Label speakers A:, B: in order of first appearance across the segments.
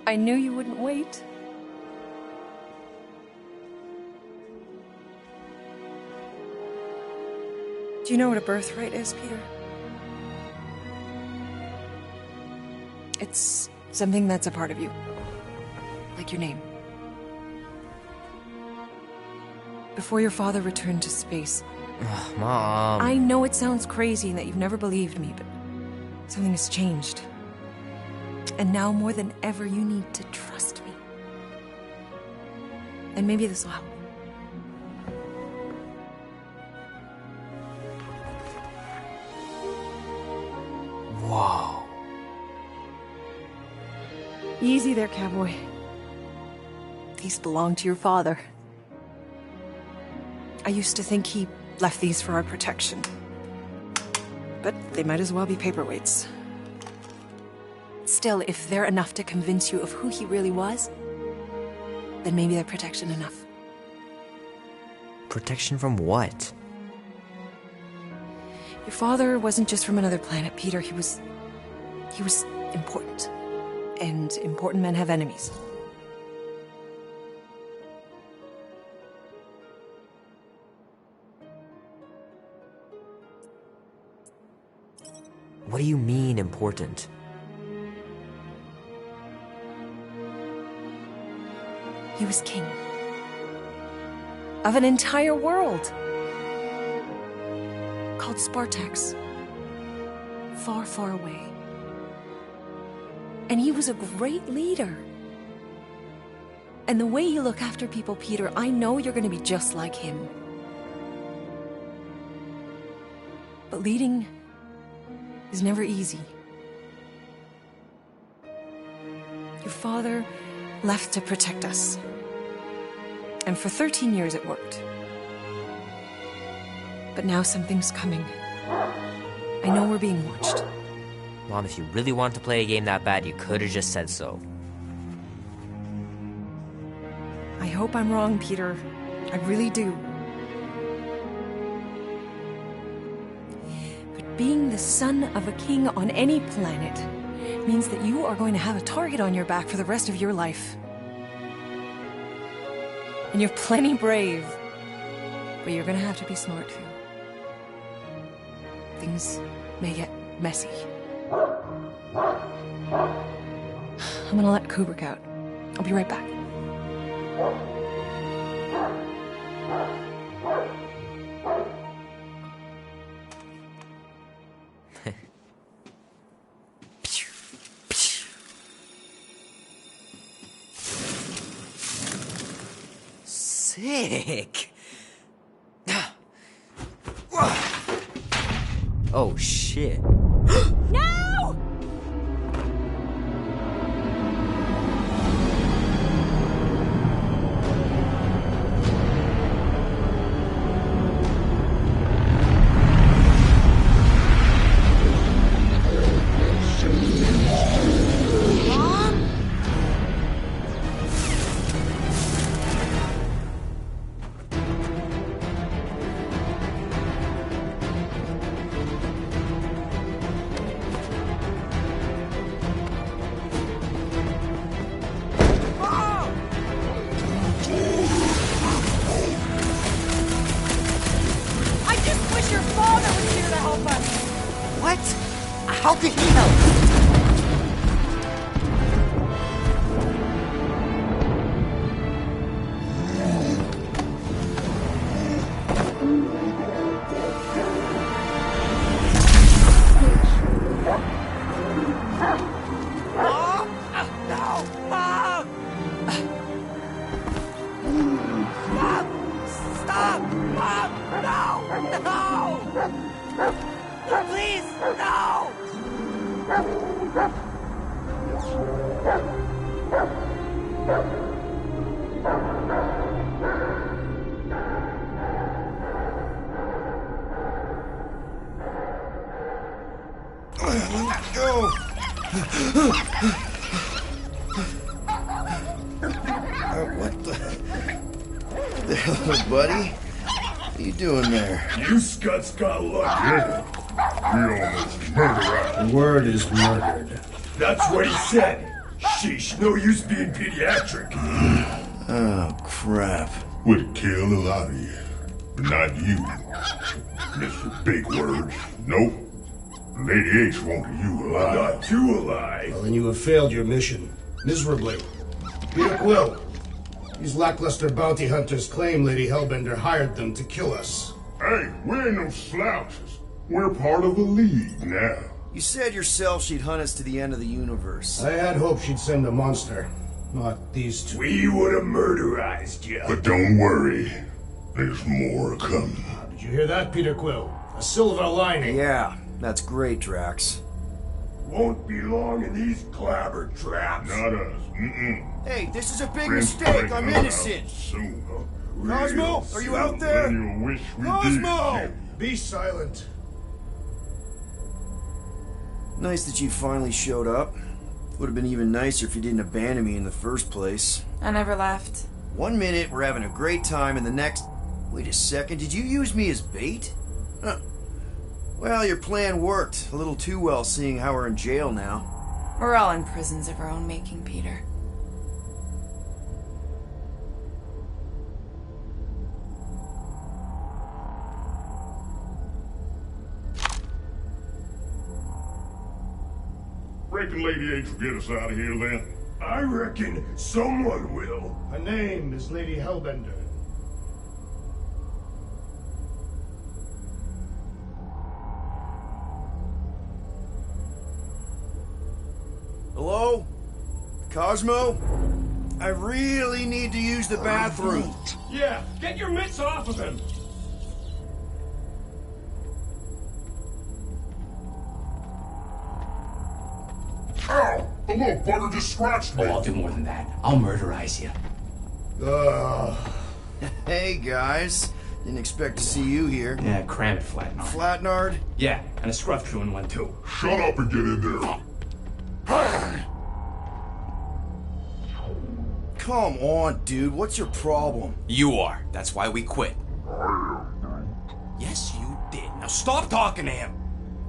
A: I knew you wouldn't wait. Do you know what a birthright is, Peter? It's something that's a part of you. Like your name. Before your father returned to space...
B: Ugh, Mom...
A: I know it sounds crazy and that you've never believed me, but something has changed. And now more than ever, you need to trust me. And maybe this will help.
B: Whoa.
A: Easy there, cowboy. These belong to your father. I used to think he left these for our protection. But they might as well be paperweights. Still, if they're enough to convince you of who he really was, then maybe they're protection enough.
B: Protection from what?
A: Your father wasn't just from another planet, Peter. He was important. And important men have enemies.
B: What do you mean, important?
A: He was king. Of an entire world. Called Spartax. Far, far away. And he was a great leader. And the way you look after people, Peter, I know you're going to be just like him. But leading is never easy. Your father left to protect us. And for 13 years it worked. But now something's coming. I know we're being watched.
B: Mom, if you really wanted to play a game that bad, you could have just said so.
A: I hope I'm wrong, Peter. I really do. But being the son of a king on any planet means that you are going to have a target on your back for the rest of your life. And you're plenty brave. But you're going to have to be smart, too. Things may get messy. I'm gonna let Kubrick out. I'll be right back.
B: Sick! Oh, shit.
A: No!
B: What? How could he help?
C: What the hell, buddy? What are you doing there?
D: You scuts got lucky. We almost murdered our The word is murdered.
E: That's what he said. Sheesh, no use being pediatric.
C: Oh, crap.
F: Would kill a lot of you, but not you, Mr. Big Words. Nope. Lady H wanted you alive.
E: Not too alive.
D: Well, then you have failed your mission. Miserably. Peter Quill. These lackluster bounty hunters claim Lady Hellbender hired them to kill us.
F: Hey, we ain't no slouches. We're part of the League now.
C: You said yourself she'd hunt us to the end of the universe.
D: I had hoped she'd send a monster, not these two.
E: We would have murderized you.
F: But don't worry. There's more coming.
D: Did you hear that, Peter Quill? A silver lining.
C: Yeah, that's great, Drax.
E: Won't be long in these clabber traps.
F: Not us. Mm-mm.
C: Hey, this is a big
F: Friends
C: mistake.
F: breaking
C: I'm
F: us
C: innocent.
F: out Soon.
C: Cosmo, are you out there?
F: Then you'll wish we
C: Cosmo!
F: did.
D: Be silent.
C: Nice that you finally showed up. Would have been even nicer if you didn't abandon me in the first place.
A: I never left.
C: 1 minute, we're having a great time, and the next... Wait a second, did you use me as bait? Huh. Well, your plan worked. A little too well, seeing how we're in jail now.
A: We're all in prisons of our own making, Peter.
F: Reckon Lady H will get us out of here then?
E: I reckon someone will.
D: Her name is Lady Hellbender.
C: Hello? Cosmo? I really need to use the bathroom.
E: Yeah, get your mitts off of him.
F: Ow! The little bugger just scratched me.
G: Oh, I'll do more than that. I'll murderize you.
C: Hey, guys. Didn't expect to see you here.
G: Yeah, cram it, Flatnard.
C: Flatnard?
G: Yeah, and a scruff chewing one too.
F: Shut up and get in there.
C: Come on, dude. What's your problem?
G: You are. That's why we quit. Yes, you did. Now stop talking to him.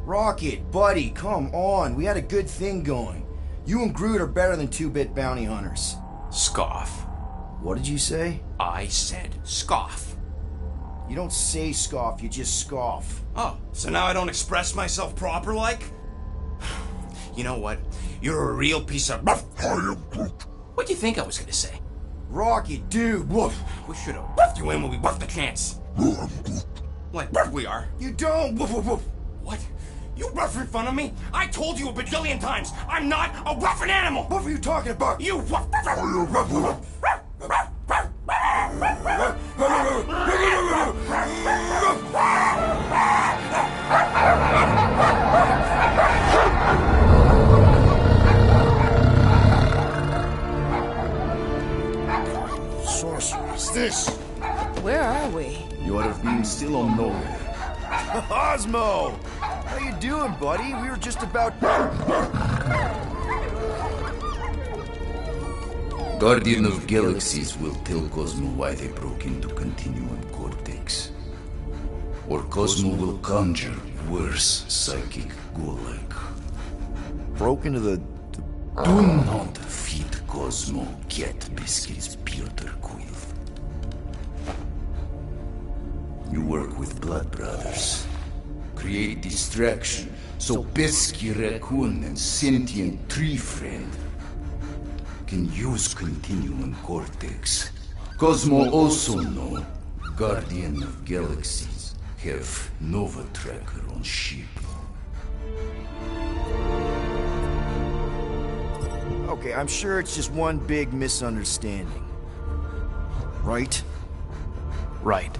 C: Rocket, buddy, come on. We had a good thing going. You and Groot are better than two-bit bounty hunters.
G: Scoff.
C: What did you say?
G: I said scoff.
C: You don't say scoff, you just scoff.
G: Oh, so now I don't express myself proper like? You know what? You're a real piece of... What do you think I was gonna say?
C: Rocket, dude, woof.
G: We should have buffed you in when we buffed the chance. Like we are.
C: You don't, woof, woof, woof.
G: What? You rough in front of me? I told you a bajillion times, I'm not a roughin' animal!
C: What were you talking about?
G: You
D: Sorceress, this.
A: Where are we?
C: You ought to have been still unknown. Cosmo! How you doing, buddy? We were just about...
H: Guardian of Galaxies will tell Cosmo why they broke into Continuum Cortex. Or Cosmo will conjure worse psychic gulag.
C: Broke into the...
H: Do not feed Cosmo cat biscuits, Peter Quill. You work with Blood Brothers. Create distraction so Pesky Raccoon and Sentient Tree Friend can use Continuum Cortex. Cosmo also know Guardian of Galaxies have Nova Tracker on ship.
C: Okay, I'm sure it's just one big misunderstanding. Right?
G: Right.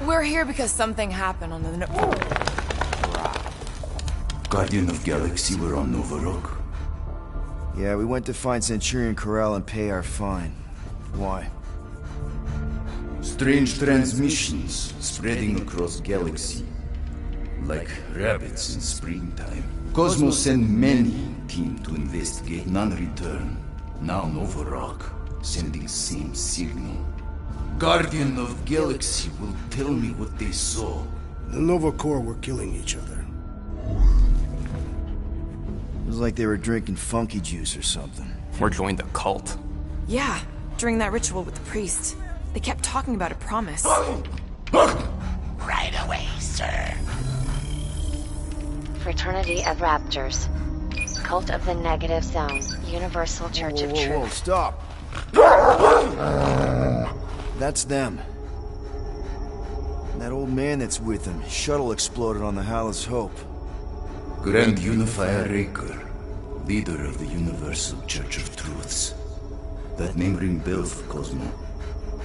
A: We're here because something happened on the...
H: Guardian of Galaxy were on Nova Rock.
C: Yeah, we went to find Centurion Corral and pay our fine. Why?
H: Strange transmissions spreading across galaxy. Like rabbits in springtime. Cosmo sent many team to investigate, none return. Now Nova Rock, sending same signal. Guardian of Galaxy will tell me what they saw.
D: The Nova Corps were killing each other.
C: was like they were drinking funky juice or something.
G: Or joined the cult.
A: Yeah, during that ritual with the priest. They kept talking about a promise.
I: Right away, sir.
J: Fraternity of Raptors. Cult of the Negative Zone. Universal Church of Truth.
C: Whoa, stop. That's them. And that old man that's with him. His shuttle exploded on the Hallis Hope.
H: Grand Unifier Raker, leader of the Universal Church of Truths. That name ring bells for Cosmo.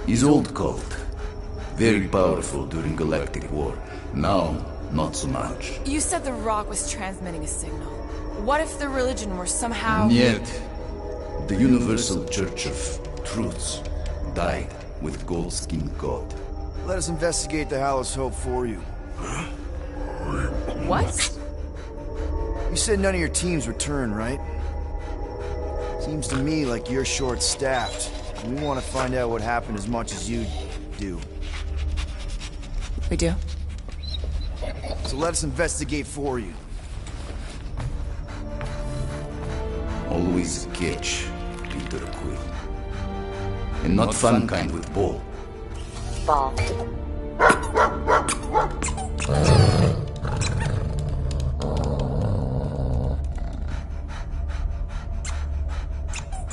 H: His old cult. Very powerful during Galactic War. Now, not so much.
A: You said the rock was transmitting a signal. What if the religion were somehow...
H: Yet, the Universal Church of Truths died with Gold-Skinned God.
C: Let us investigate the Hallis Hope for you.
A: What?
C: You said none of your teams returned, right? Seems to me like you're short-staffed. We want to find out what happened as much as you do.
A: We do?
C: So let us investigate for you.
H: Always a catch, Peter Quill. And not fun kind with ball.
J: Ball.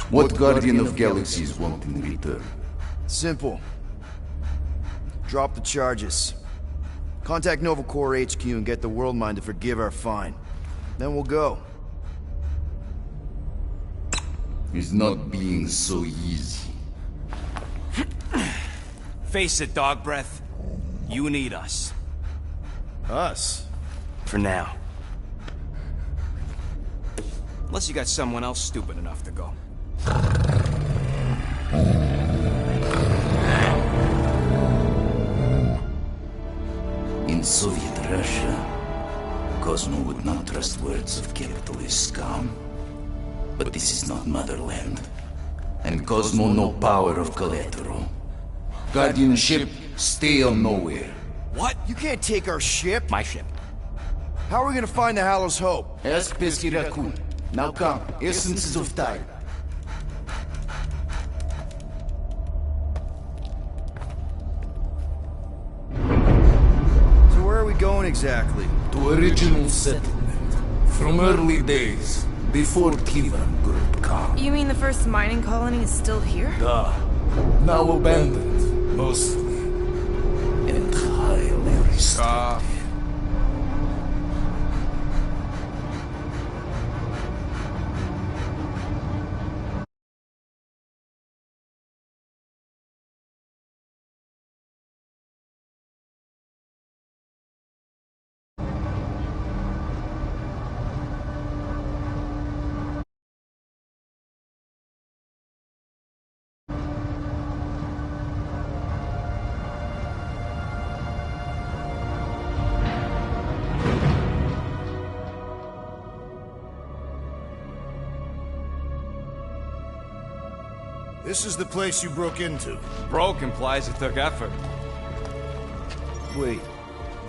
H: What Guardian of Galaxies want in return?
C: Simple. Drop the charges. Contact Nova Corps HQ and get the World Mind to forgive our fine. Then we'll go.
H: It's not being so easy.
G: Face it, Dog Breath. You need us.
C: Us?
G: For now. Unless you got someone else stupid enough to go.
H: In Soviet Russia, Cosmo would not trust words of capitalist scum. But this is not motherland. And Cosmo no power of collateral. Guardianship, stay on nowhere.
C: What? You can't take our ship?
G: My ship.
C: How are we gonna find the Hallis Hope?
H: Ask Pesky Raccoon. Now come, essences of time.
C: So where are we going exactly?
H: To original settlement. From early days. Before Kivan Group come.
A: You mean the first mining colony is still here?
H: Now abandoned, mostly. And highly restricted.
D: This is the place you broke into.
G: Broke implies it took effort.
C: Wait,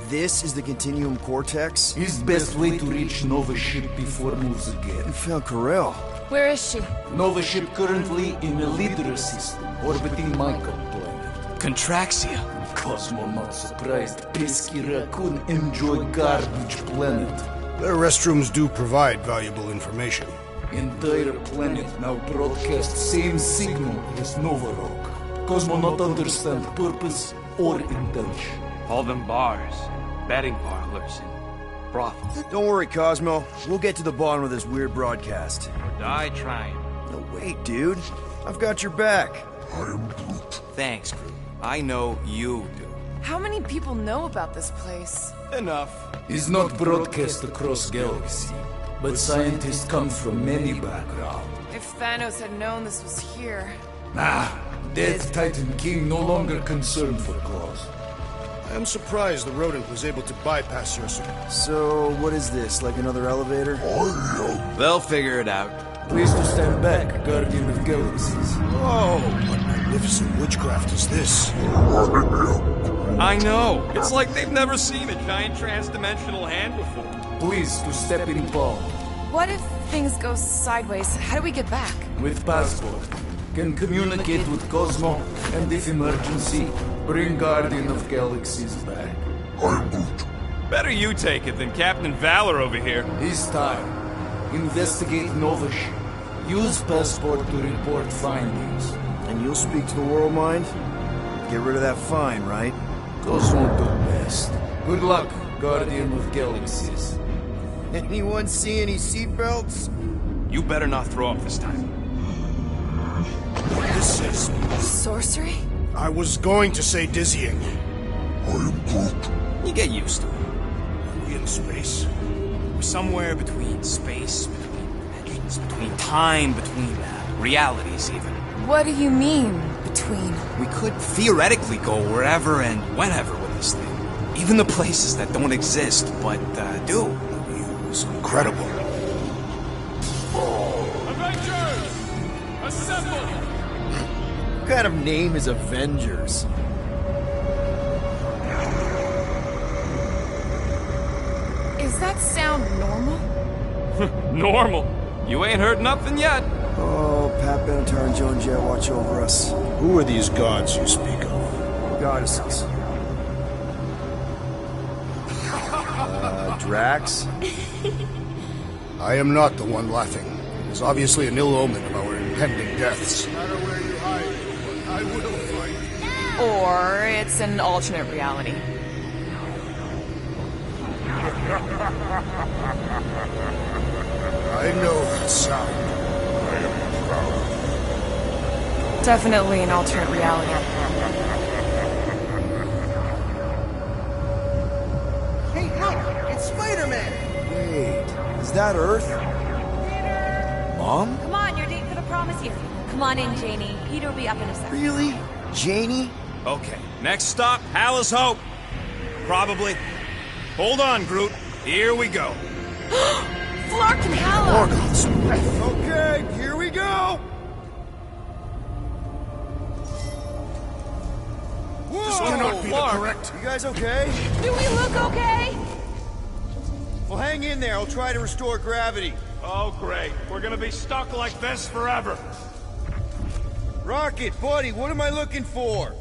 C: this is the Continuum Cortex?
H: Is best way to reach Nova ship before moves again.
C: You found Corel.
A: Where is she?
H: Nova ship currently in a Lydra system, orbiting Michael planet.
G: Contraxia.
H: Cosmo not surprised. Pesky Raccoon enjoy garbage planet.
D: Their restrooms do provide valuable information.
H: Entire planet now broadcast same signal as Nova Rock. Cosmo not understand purpose or intention.
G: All them bars, betting parlors, and brothels.
C: Don't worry, Cosmo. We'll get to the bottom of this weird broadcast.
G: Or die trying.
C: No, wait, dude. I've got your back.
G: Thanks, Groot. I know you do.
A: How many people know about this place?
G: Enough.
H: Is not broadcast across galaxy, but scientists come from many backgrounds.
A: If Thanos had known this was here...
H: Dead Titan King no longer concerned for claws.
D: I am surprised the rodent was able to bypass your...
C: So, what is this, like another elevator?
G: They'll figure it out.
H: Please to stand back, Guardian of Galaxies.
D: Oh, what magnificent witchcraft is this?
G: I know. It's like they've never seen a giant trans-dimensional hand before.
H: Please to step in palm.
K: What if things go sideways? How do we get back?
H: With passport. Can communicate with Cosmo, and if emergency, bring Guardian of Galaxies back.
L: Better you take it than Captain Valor over here.
H: This time, investigate Novish. Use passport to report findings.
C: And you'll speak to the World Mind? Get rid of that fine, right?
H: Cosmo do best. Good luck, Guardian of Galaxies.
C: Anyone see any seatbelts?
L: You better not throw up this time.
D: This is...
K: Sorcery?
D: I was going to say dizzying.
G: You get used to it.
D: Are we in space?
G: We're somewhere between space, between dimensions, between time, between realities even.
K: What do you mean, between?
G: We could theoretically go wherever and whenever with this thing. Even the places that don't exist, but do.
D: It's incredible.
L: Avengers! Assemble!
C: What kind of name is Avengers?
K: Is that sound normal?
L: Normal. You ain't heard nothing yet.
C: Oh, Pat Benatar and Joan Jett watch over us.
D: Who are these gods you speak of?
C: Goddesses. Drax?
D: I am not the one laughing. It is obviously an ill omen of our impending deaths. No matter where you hide, I will fight.
K: Or it's an alternate reality.
D: I know that sound. I am proud.
K: Definitely an alternate reality.
C: Hey, help! It's Spider-Man! Wait, is that Earth? Mom?
M: Come on, you're late for the promise you. Come on in, Janie. Peter will be up in a second.
C: Really? Janie?
L: Okay, next stop, Hal's Hope. Probably. Hold on, Groot. Here we go.
K: Flark and Hala!
C: Okay, here we go! Whoa!
D: This cannot be the correct.
C: You guys okay?
M: Do we look okay?
C: Well, hang in there. I'll try to restore gravity.
L: Oh, great. We're gonna be stuck like this forever.
C: Rocket, buddy, what am I looking for?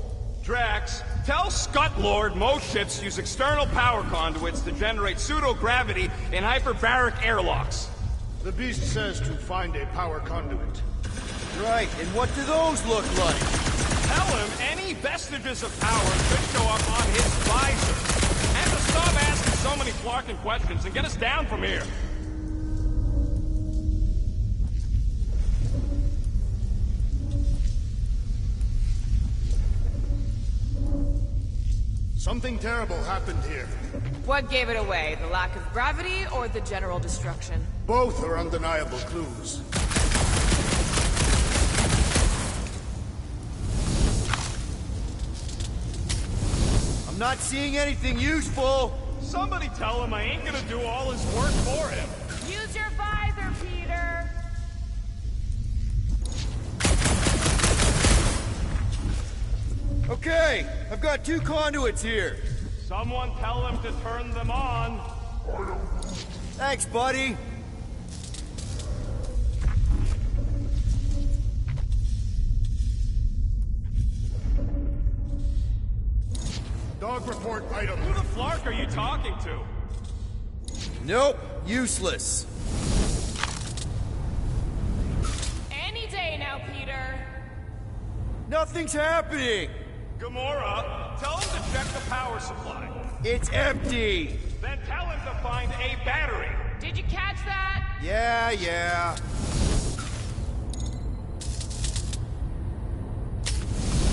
L: Drax, tell Scut Lord most ships use external power conduits to generate pseudo-gravity in hyperbaric airlocks.
D: The beast says to find a power conduit.
C: Right, and what do those look like?
L: Tell him any vestiges of power could show up on his visor. And to stop asking so many flarking questions and get us down from here.
D: Something terrible happened here.
K: What gave it away? The lack of gravity or the general destruction?
D: Both are undeniable clues.
C: I'm not seeing anything useful.
L: Somebody tell him I ain't gonna do all his work for him.
M: Use your visor, Peter.
C: Okay, I've got 2 conduits here.
L: Someone tell him to turn them on.
C: Thanks, buddy.
D: Dog report item.
L: Who the flark are you talking to?
C: Nope, useless.
K: Any day now, Peter.
C: Nothing's happening.
L: Gamora, tell him to check the power supply.
C: It's empty.
L: Then tell him to find a battery.
K: Did you catch that?
C: Yeah.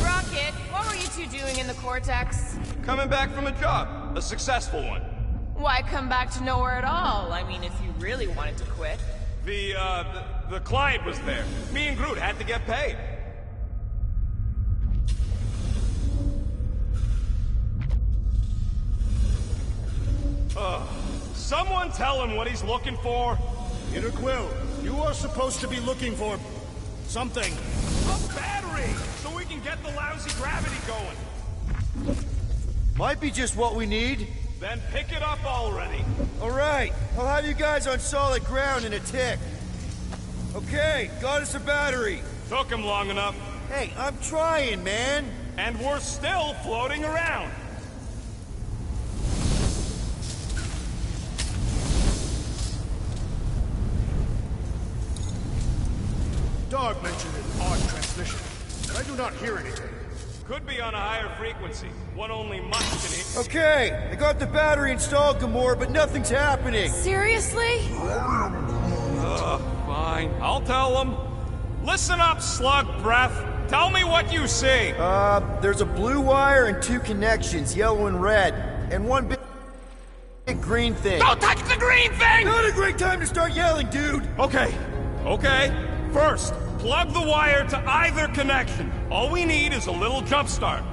K: Rocket, what were you two doing in the Cortex?
L: Coming back from a job. A successful one.
K: Why come back to nowhere at all? I mean, if you really wanted to quit.
L: The client was there. Me and Groot had to get paid. Someone tell him what he's looking for.
D: Peter Quill, you are supposed to be looking for... something.
L: A battery! So we can get the lousy gravity going.
C: Might be just what we need.
L: Then pick it up already.
C: Alright, I'll have you guys on solid ground in a tick. Okay, got us a battery.
L: Took him long enough.
C: Hey, I'm trying, man.
L: And we're still floating around.
D: Dog mentioned an odd transmission, but I do not hear anything.
L: Could be on a higher frequency. One only Mutt can hear.
C: Okay, I got the battery installed, Gamora, but nothing's happening.
K: Seriously?
L: Fine. I'll tell them. Listen up, slug breath. Tell me what you see.
C: There's a blue wire and 2 connections, yellow and red, and one big green thing.
L: Don't touch the green thing!
C: Not a great time to start yelling, dude!
L: Okay. First, plug the wire to either connection. All we need is a little jump start.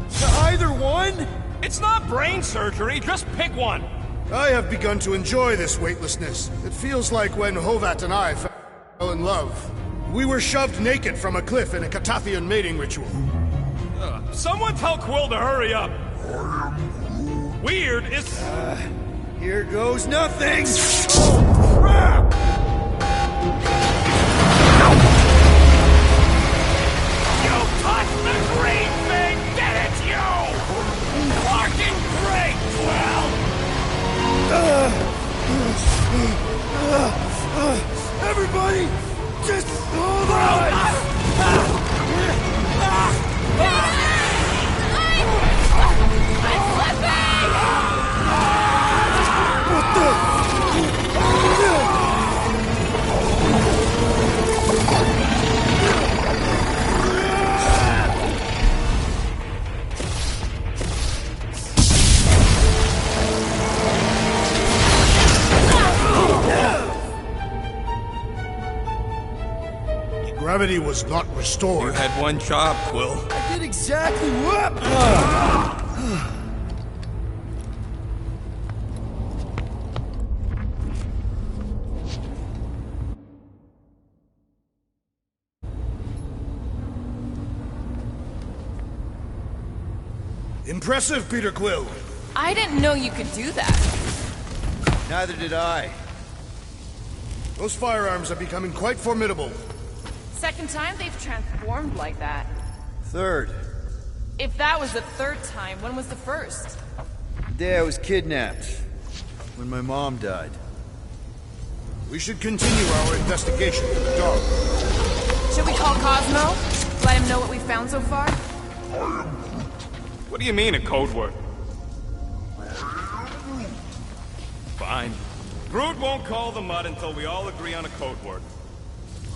C: To either one?
L: It's not brain surgery, just pick one.
D: I have begun to enjoy this weightlessness. It feels like when Hovat and I fell in love. We were shoved naked from a cliff in a Catathian mating ritual.
L: Someone tell Quill to hurry up. Weird is...
C: Here goes nothing! Oh, crap!
L: You touched the green thing, did it, you? Fucking great, Quill!
C: Everybody, just hold on! What the?
D: Gravity was not restored.
L: You had one job, Quill.
C: I did exactly what?
D: Impressive, Peter Quill.
K: I didn't know you could do that.
C: Neither did I.
D: Those firearms are becoming quite formidable.
K: Second time they've transformed like that.
C: Third.
K: If that was the third time, when was the first?
C: The day I was kidnapped. When my mom died.
D: We should continue our investigation for the dog.
K: Should we call Cosmo? Let him know what we found so far?
L: What do you mean, a code word? Fine. Groot won't call the mud until we all agree on a code word.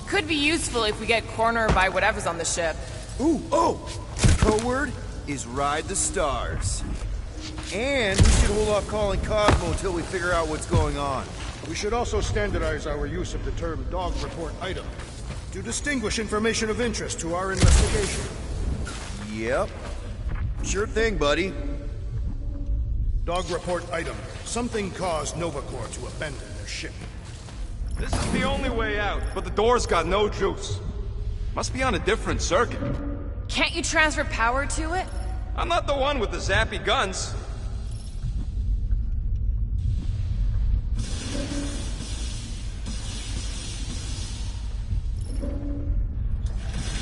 K: Could be useful if we get cornered by whatever's on the ship.
C: Ooh, oh! The code word is Ride the Stars. And we should hold off calling Cosmo until we figure out what's going on.
D: We should also standardize our use of the term dog report item to distinguish information of interest to our investigation.
C: Yep. Sure thing, buddy.
D: Dog report item. Something caused Nova Corps to abandon their ship.
L: This is the only way out, but the door's got no juice. Must be on a different circuit.
K: Can't you transfer power to it?
L: I'm not the one with the zappy guns.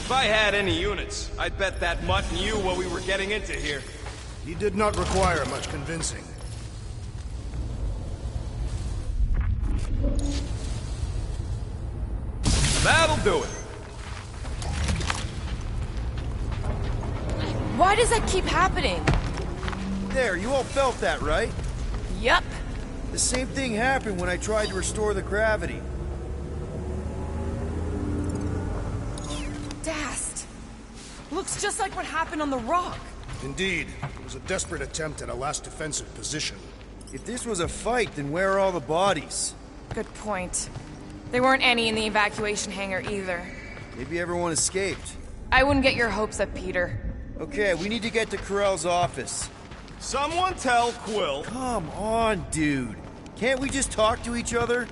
L: If I had any units, I'd bet that mutt knew what we were getting into here.
D: He did not require much convincing.
L: That'll do it.
K: Why does that keep happening?
C: There, you all felt that, right?
K: Yup.
C: The same thing happened when I tried to restore the gravity.
K: Dast. Looks just like what happened on the rock.
D: Indeed. It was a desperate attempt at a last defensive position.
C: If this was a fight, then where are all the bodies?
K: Good point. There weren't any in the evacuation hangar either.
C: Maybe everyone escaped.
K: I wouldn't get your hopes up, Peter.
C: Okay, we need to get to Carell's office.
L: Someone tell Quill.
C: Come on, dude. Can't we just talk to each other?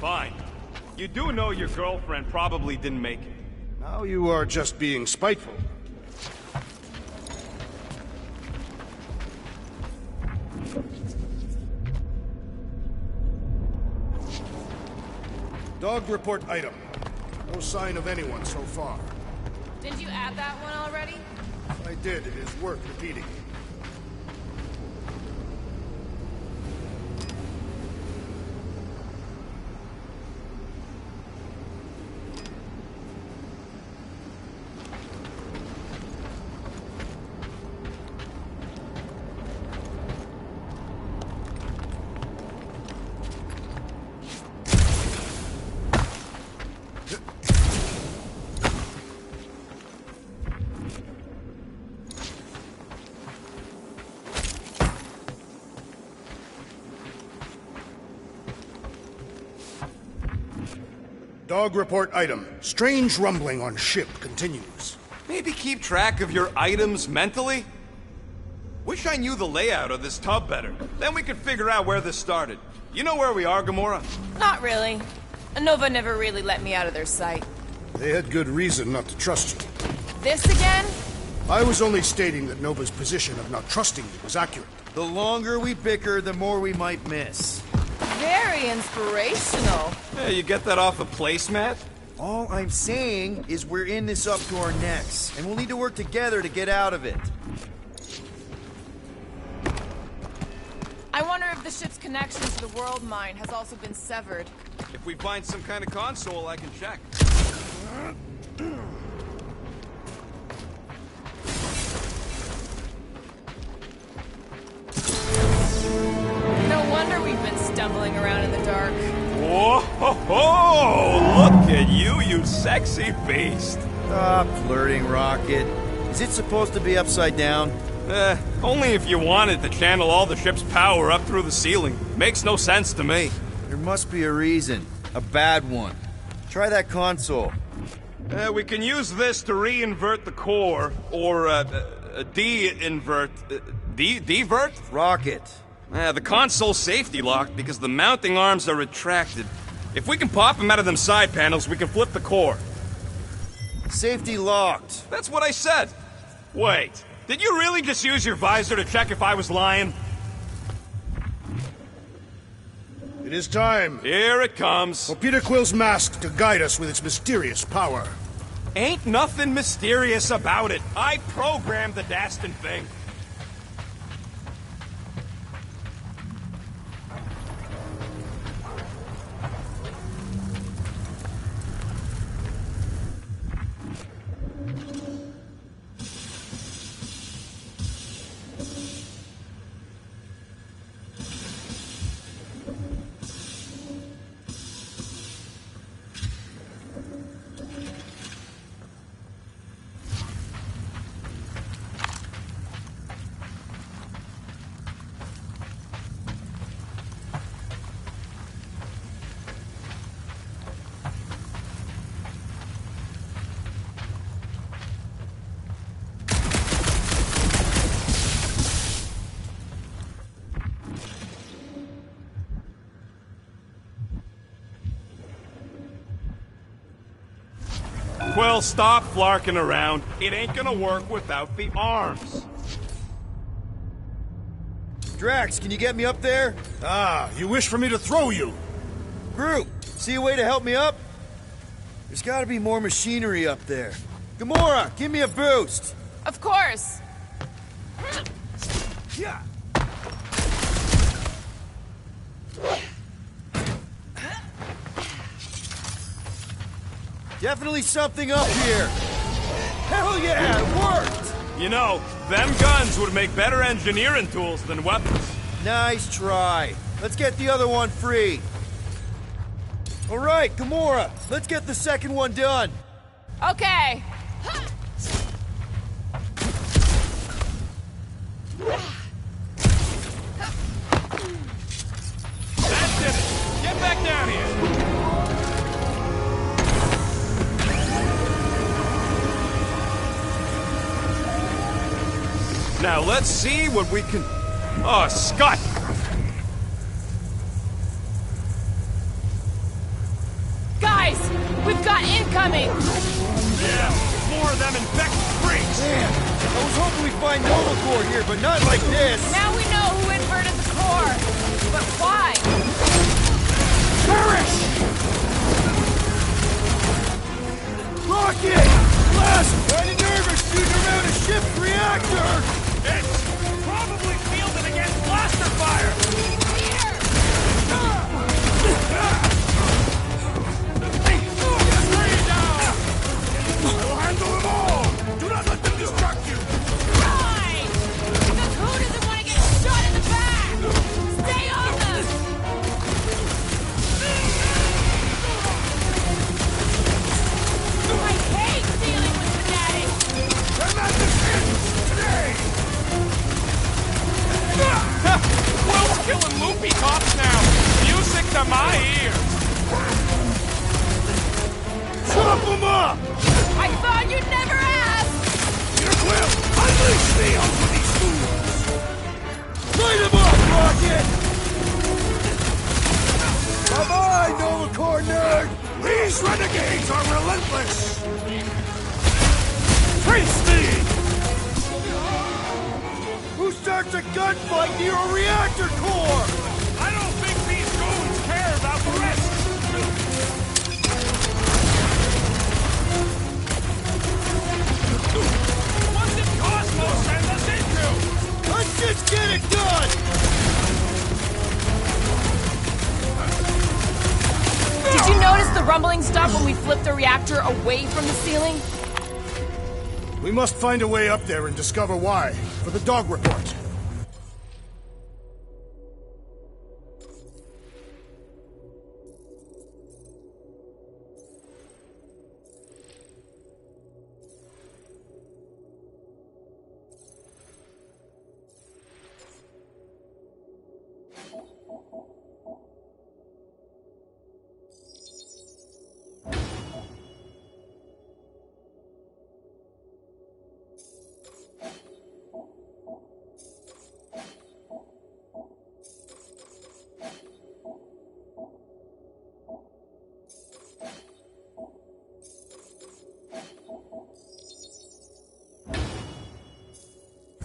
L: Fine. You do know your girlfriend probably didn't make it.
D: Now you are just being spiteful. Dog report item. No sign of anyone so far.
K: Didn't you add that one already?
D: I did. It is worth repeating. Dog report item. Strange rumbling on ship continues.
L: Maybe keep track of your items mentally? Wish I knew the layout of this tub better. Then we could figure out where this started. You know where we are, Gamora?
K: Not really. Nova never really let me out of their sight.
D: They had good reason not to trust you.
K: This again?
D: I was only stating that Nova's position of not trusting you was accurate.
C: The longer we bicker, the more we might miss.
K: Very inspirational.
L: Yeah, you get that off a placemat?
C: All I'm saying is we're in this up to our necks, and we'll need to work together to get out of it.
K: I wonder if the ship's connection to the world mine has also been severed.
L: If we find some kind of console, I can check.
K: No wonder we've been stumbling around in the dark.
L: Whoa! Ho, ho! Look at you, you sexy beast!
C: Stop flirting, Rocket. Is it supposed to be upside down?
L: Only if you wanted to channel all the ship's power up through the ceiling. Makes no sense to me.
C: There must be a reason. A bad one. Try that console.
L: We can use this to re-invert the core, or, de-invert... Divert?
C: Rocket.
L: The console's safety locked because the mounting arms are retracted. If we can pop them out of them side panels, we can flip the core.
C: Safety locked.
L: That's what I said. Wait, did you really just use your visor to check if I was lying?
D: It is time.
L: Here it comes.
D: For Peter Quill's mask to guide us with its mysterious power.
L: Ain't nothing mysterious about it. I programmed the dastin' thing. Quill, stop flarking around. It ain't gonna work without the arms.
C: Drax, can you get me up there?
D: Ah, you wish for me to throw you?
C: Groot, see a way to help me up? There's gotta be more machinery up there. Gamora, give me a boost!
K: Of course!
C: Yeah. Definitely something up here! Hell yeah, it worked!
L: You know, them guns would make better engineering tools than weapons.
C: Nice try. Let's get the other one free. All right, Gamora, let's get the second one done.
K: Okay.
L: That's it. Get back down here. Now let's see what we can... Oh, Scott!
K: Guys! We've got incoming!
L: Yeah, more of them infected freaks!
C: Man, I was hoping we'd find Nova Core here, but not like this!
K: Now we know who inverted the core! But why?
C: Perish!
D: up!
K: I thought you'd never ask!
D: Peter Quill, unleash me onto these fools! Light him up, Rocket! Bye-bye, Nova Corps nerd! These renegades are relentless! Face me! Who starts a gunfight near a reactor core?
N: I don't think these goons care about the rest! What did Cosmos send us into?
D: Let's just get it done!
K: Did you notice the rumbling stopped when we flipped the reactor away from the ceiling?
D: We must find a way up there and discover why, for the dog report.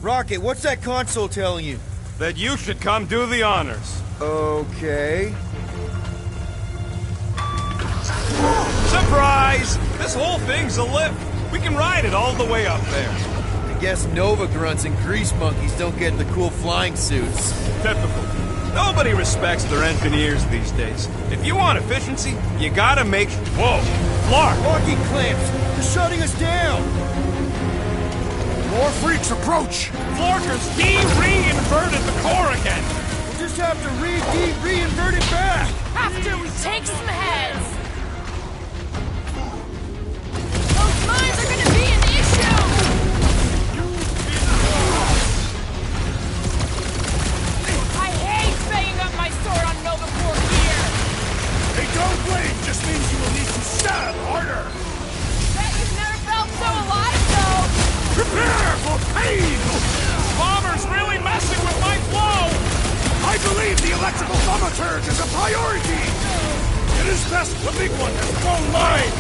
C: Rocket, what's that console telling you?
L: That you should come do the honors.
C: Okay.
L: Surprise! This whole thing's a lift. We can ride it all the way up there.
C: I guess Nova grunts and grease monkeys don't get the cool flying suits.
L: Typical. Nobody respects their engineers these days. If you want efficiency, you gotta make... Whoa! Flark!
C: Locking clamps! They're shutting us down!
D: More freaks approach!
N: Florkers de-reinverted the core again!
C: We'll just have to reinvert it back!
K: After we take some heads! Those mines are gonna be an issue! I hate banging up my sword on Nova Corps gear!
D: A don't blade just means you will need to stab harder!
K: Bet you've never felt so alive, though!
D: Prepare for pain!
N: Bomber's really messing with my flow!
D: I believe the electrical thaumaturge is a priority! It is best the big one has blown mine!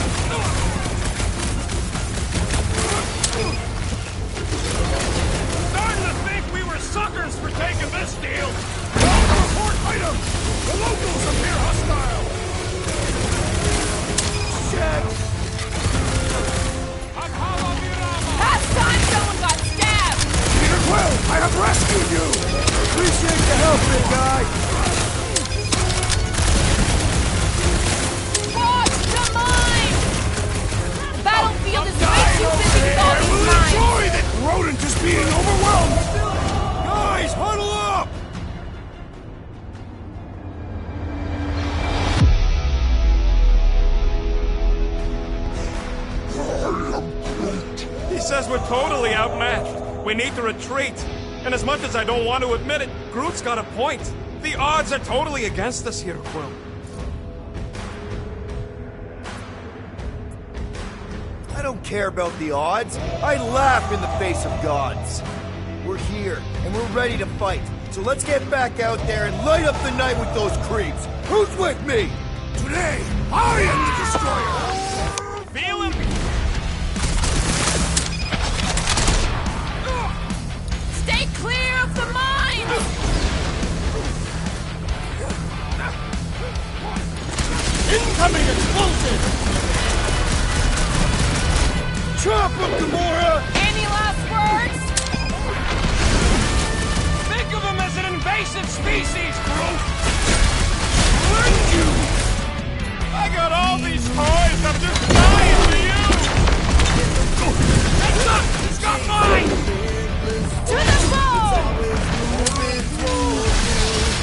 N: Starting to think we were suckers for taking this deal!
D: Report item! The locals appear hostile! Shit!
K: Last time someone got stabbed!
D: Peter Quill, I have rescued you!
C: Appreciate the help, big guy!
K: Watch the mine! The battlefield is way too busy with all these mines!
D: Enjoy that rodent is being overwhelmed!
C: Guys, huddle up!
L: He says we're totally outmatched. We need to retreat. And as much as I don't want to admit it, Groot's got a point. The odds are totally against us here, Quill.
C: I don't care about the odds. I laugh in the face of gods. We're here, and we're ready to fight. So let's get back out there and light up the night with those creeps. Who's with me?
D: Today, I am the destroyer!
N: Feel him!
K: Stay clear of the mines!
D: Incoming explosive!
C: Chop him, Gamora!
K: Any last words?
N: Think of him as an invasive species, Groot!
D: Lend you!
N: I got all these toys, I'm just dying for you! Hey, look! He's got mine!
K: To the foe!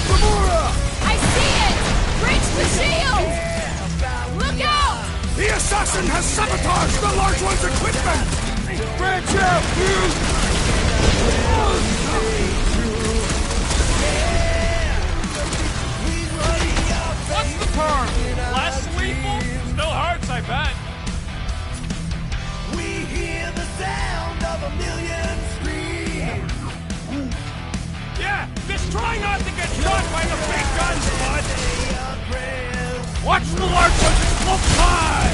C: Gamora!
K: I see it! Breach the shield! Look out!
D: The assassin has sabotaged the large one's equipment!
C: Branch out, dude!
N: What's the term? Less lethal? Still hurts, I bet. Try not to get shot by the big guns, bud! Watch the large ones explode by!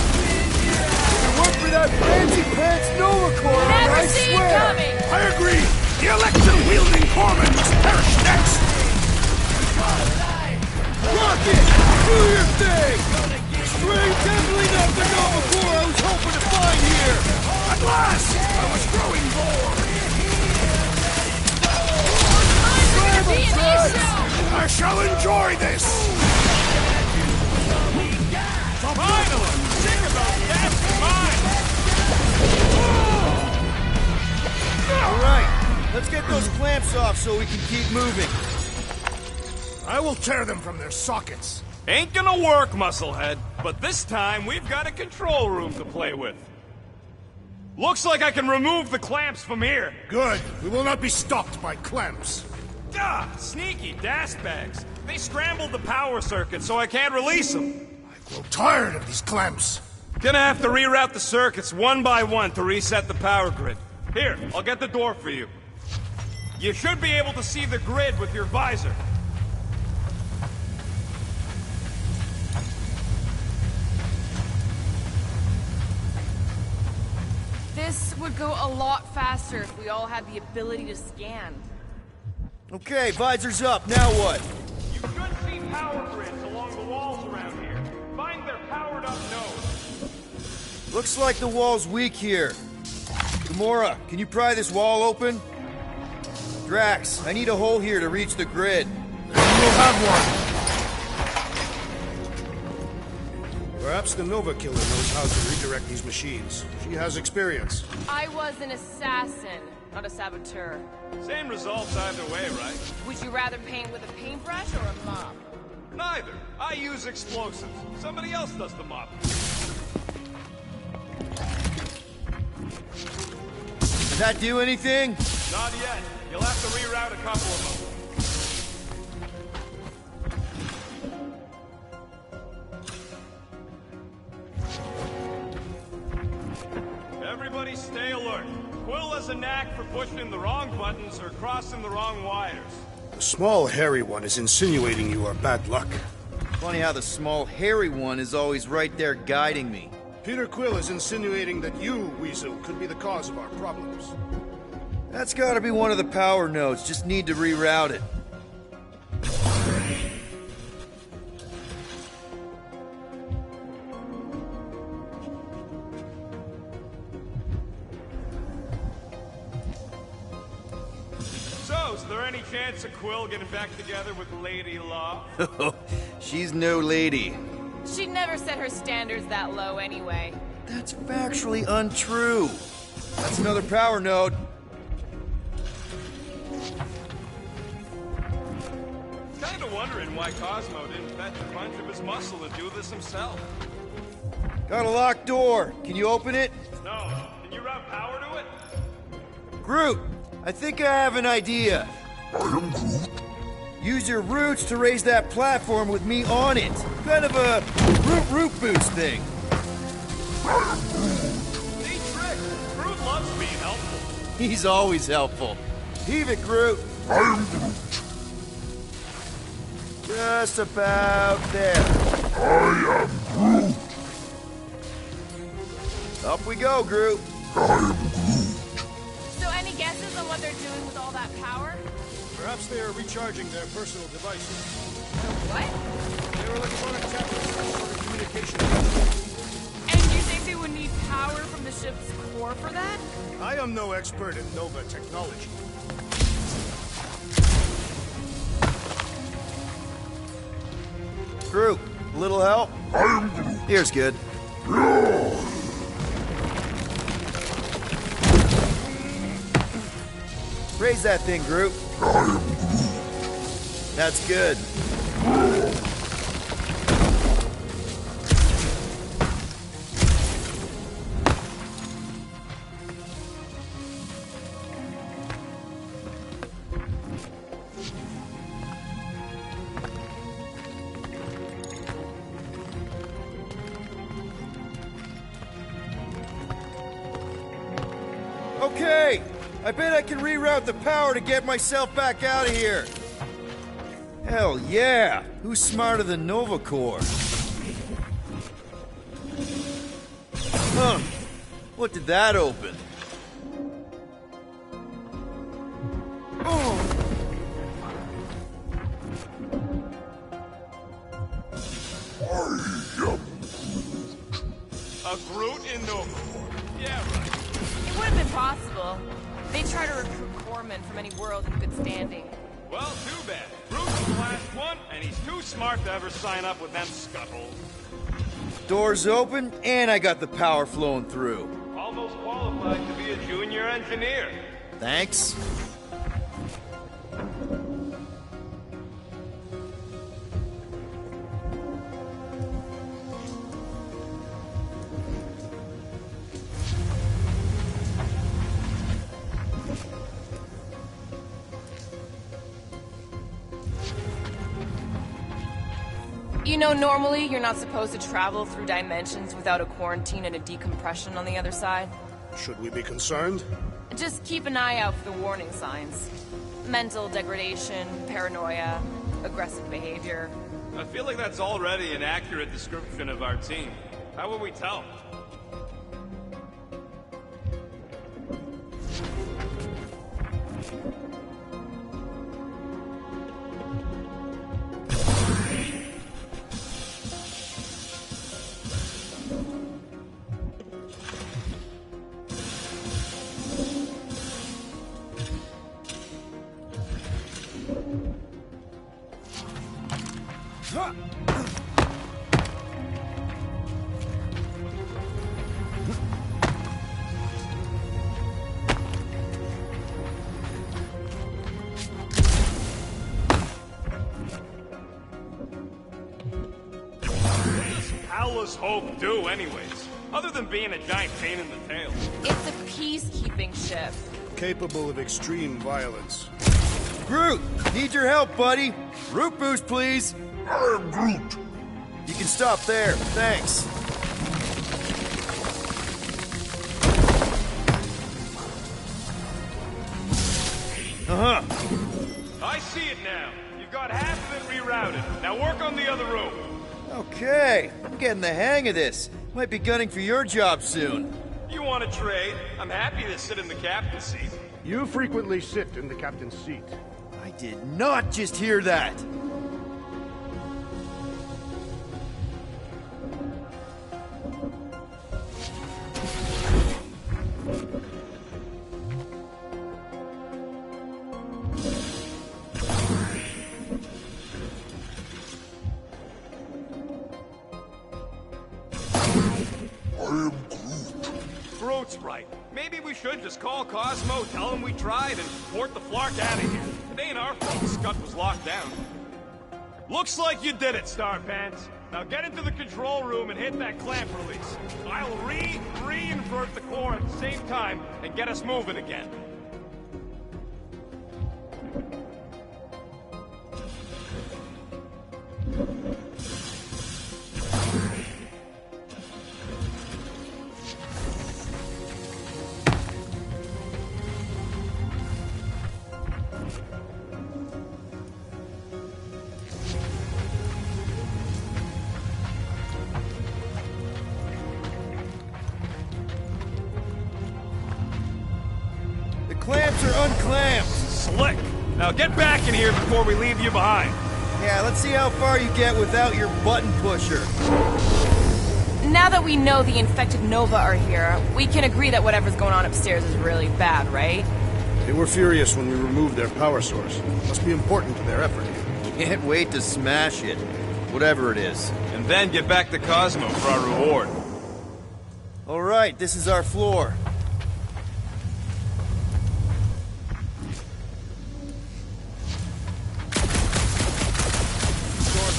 C: If it weren't for that fancy pants Nova Corps,
K: Never
C: I
K: see it
C: swear!
K: coming!
D: I agree! The election-wielding corpsman must perish next!
C: Rocket! Do your thing! Strange, definitely not the Nova Corps I was hoping to find here!
D: At last! I was growing bored! I shall enjoy this!
N: Finally! Think about that!
C: Alright, let's get those clamps off so we can keep moving.
D: I will tear them from their sockets.
L: Ain't gonna work, Musclehead. But this time, we've got a control room to play with. Looks like I can remove the clamps from here.
D: Good. We will not be stopped by clamps.
L: Ah, sneaky bags. They scrambled the power circuit, so I can't release them.
D: I grow tired of these clamps.
L: Gonna have to reroute the circuits one by one to reset the power grid. Here, I'll get the door for you. You should be able to see the grid with your visor.
K: This would go a lot faster if we all had the ability to scan.
C: Okay, visor's up, now what?
L: You should see power grids along the walls around here. Find their powered up nodes.
C: Looks like the wall's weak here. Gamora, can you pry this wall open? Drax, I need a hole here to reach the grid.
D: We'll have one. Perhaps the Nova Killer knows how to redirect these machines. She has experience.
K: I was an assassin, not a saboteur.
L: Same results either way, right?
K: Would you rather paint with a paintbrush or a mop?
L: Neither. I use explosives. Somebody else does the mop.
C: Does that do anything?
L: Not yet. You'll have to reroute a couple of them. Everybody stay alert. Quill has a knack for pushing the wrong buttons or crossing the wrong wires.
D: The small, hairy one is insinuating you are bad luck.
C: Funny how the small, hairy one is always right there guiding me.
D: Peter Quill is insinuating that you, Weasel, could be the cause of our problems.
C: That's gotta be one of the power nodes, just need to reroute it.
L: So, is there any chance of Quill getting back together with Lady Law?
C: She's no lady.
K: She'd never set her standards that low anyway.
C: That's factually untrue. That's another power node.
L: Kinda wondering why Cosmo didn't fetch a bunch of his muscle to do this himself.
C: Got a locked door. Can you open it?
L: No. Can you route power to it?
C: Groot, I think I have an idea.
F: I am Groot.
C: Use your roots to raise that platform with me on it. Kind of a root boost thing.
L: Neat trick. Groot loves being helpful.
C: He's always helpful. Heave it, Groot.
F: I am Groot.
C: Just about there.
F: I am Groot.
C: Up we go, Groot.
F: I am Groot.
K: So any guesses on what they're doing with all that power?
D: Perhaps they are recharging their personal devices.
K: What?
D: Their electronic tablets are sort of communication.
K: And you think they would need power from the ship's core for that?
D: I am no expert in Nova technology.
C: Groot, a little help?
F: I am Groot.
C: Here's good. Raise that thing, Groot.
F: I am Groot.
C: That's good. Okay, I bet I can reroute the power to get myself back out of here. Hell yeah! Who's smarter than Nova Corps? Huh. What did that open? Oh!
N: A Groot in Nova Corps. Yeah, right.
K: It would have been possible. They try to recruit corpsmen from any world in good standing.
N: Well, too bad. Groot's the last one, and he's too smart to ever sign up with them scuttles.
C: Doors open, and I got the power flowing through.
N: Almost qualified to be a junior engineer.
C: Thanks.
K: You know, normally you're not supposed to travel through dimensions without a quarantine and a decompression on the other side.
D: Should we be concerned?
K: Just keep an eye out for the warning signs. Mental degradation, paranoia, aggressive behavior.
L: I feel like that's already an accurate description of our team. How will we tell?
N: Hope do, anyways. Other than being a giant pain in the tail.
K: It's a peacekeeping ship.
D: Capable of extreme violence.
C: Groot! Need your help, buddy! Root boost, please!
F: I am Groot!
C: You can stop there, thanks. Uh-huh.
N: I see it now. You've got half of it rerouted. Now work on the other room.
C: Okay, I'm getting the hang of this. Might be gunning for your job soon.
N: You want to trade? I'm happy to sit in the captain's seat.
D: You frequently sit in the captain's seat.
C: I did not just hear that!
N: Groot's right. Maybe we should just call Cosmo, tell him we tried, and port the Flark out of here. It ain't our fault the Scud was locked down. Looks like you did it, Starpants. Now get into the control room and hit that clamp release. I'll re-invert the core at the same time and get us moving again.
C: Clamps are unclamped!
N: Slick! Now get back in here before we leave you behind.
C: Yeah, let's see how far you get without your button pusher.
K: Now that we know the infected Nova are here, we can agree that whatever's going on upstairs is really bad, right?
D: They were furious when we removed their power source. Must be important to their effort.
C: Can't wait to smash it. Whatever it is.
L: And then get back to Cosmo for our reward.
C: Alright, this is our floor.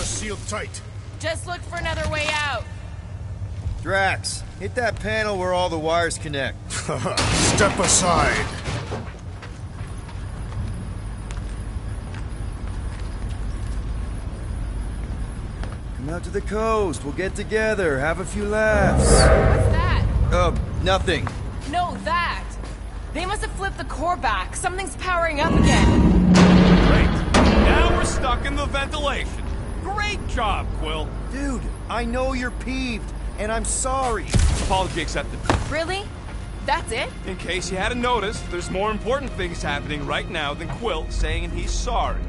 D: Sealed tight.
K: Just look for another way out.
C: Drax, hit that panel where all the wires connect.
D: Step aside.
C: Come out to the coast. We'll get together, have a few laughs.
K: What's that?
C: Nothing.
K: No, that. They must have flipped the core back. Something's powering up again.
L: Great. Now we're stuck in the ventilation. Great job, Quill.
C: Dude, I know you're peeved, and I'm sorry.
L: Apology accepted.
K: Really? That's it?
L: In case you hadn't noticed, there's more important things happening right now than Quill saying he's sorry.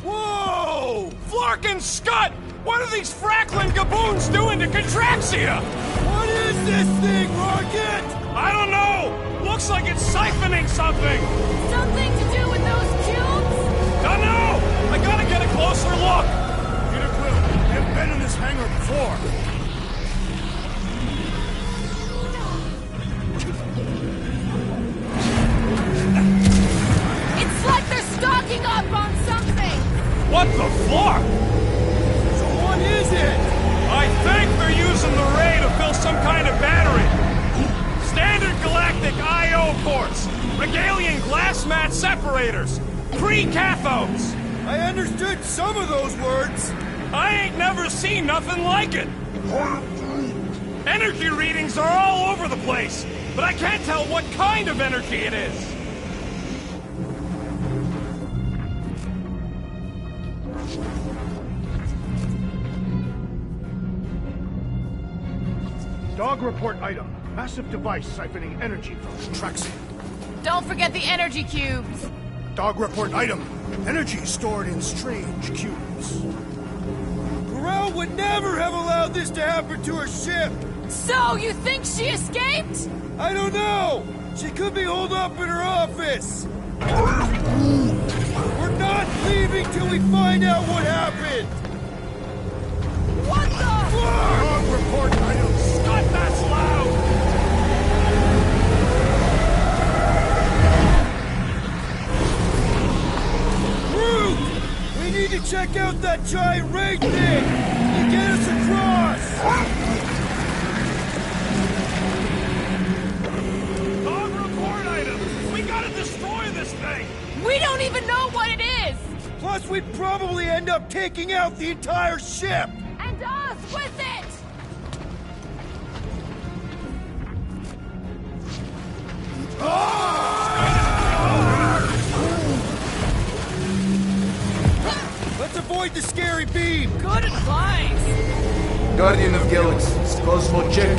L: Whoa! Flarkin' Scud! What are these Fracklin gaboons doing to Contraxia?
C: What is this thing, Rocket?
L: I don't know! Looks like it's siphoning something!
K: Something to do with those cubes?
L: Don't know! I gotta get a closer look!
D: Peter Quill, I've been in this hangar before.
K: It's like they're stocking up on something!
L: What the fuck?
C: What is it?
L: I think they're using the ray to fill some kind of battery. Standard galactic I.O. ports. Regalian glass mat separators. Pre-cathodes.
C: I understood some of those words.
L: I ain't never seen nothing like it. Energy readings are all over the place, but I can't tell what kind of energy it is.
D: Dog report item. Massive device siphoning energy from Contraxia.
K: Don't forget the energy cubes!
D: Dog report item. Energy stored in strange cubes.
C: Corral would never have allowed this to happen to her ship!
K: So, you think she escaped?
C: I don't know! She could be holed up in her office! We're not leaving till we find out what happened!
K: What the?
D: Dog report item.
L: Scott, that's loud!
C: Root! We need to check out that giant ray thing! To get us across!
L: Dog report item! We gotta destroy this thing!
K: We don't even know what it is!
C: Plus, we'd probably end up taking out the entire ship!
K: And us with it!
C: Let's avoid the scary beam!
K: Good advice!
H: Guardian of Galaxies, Cosmo check.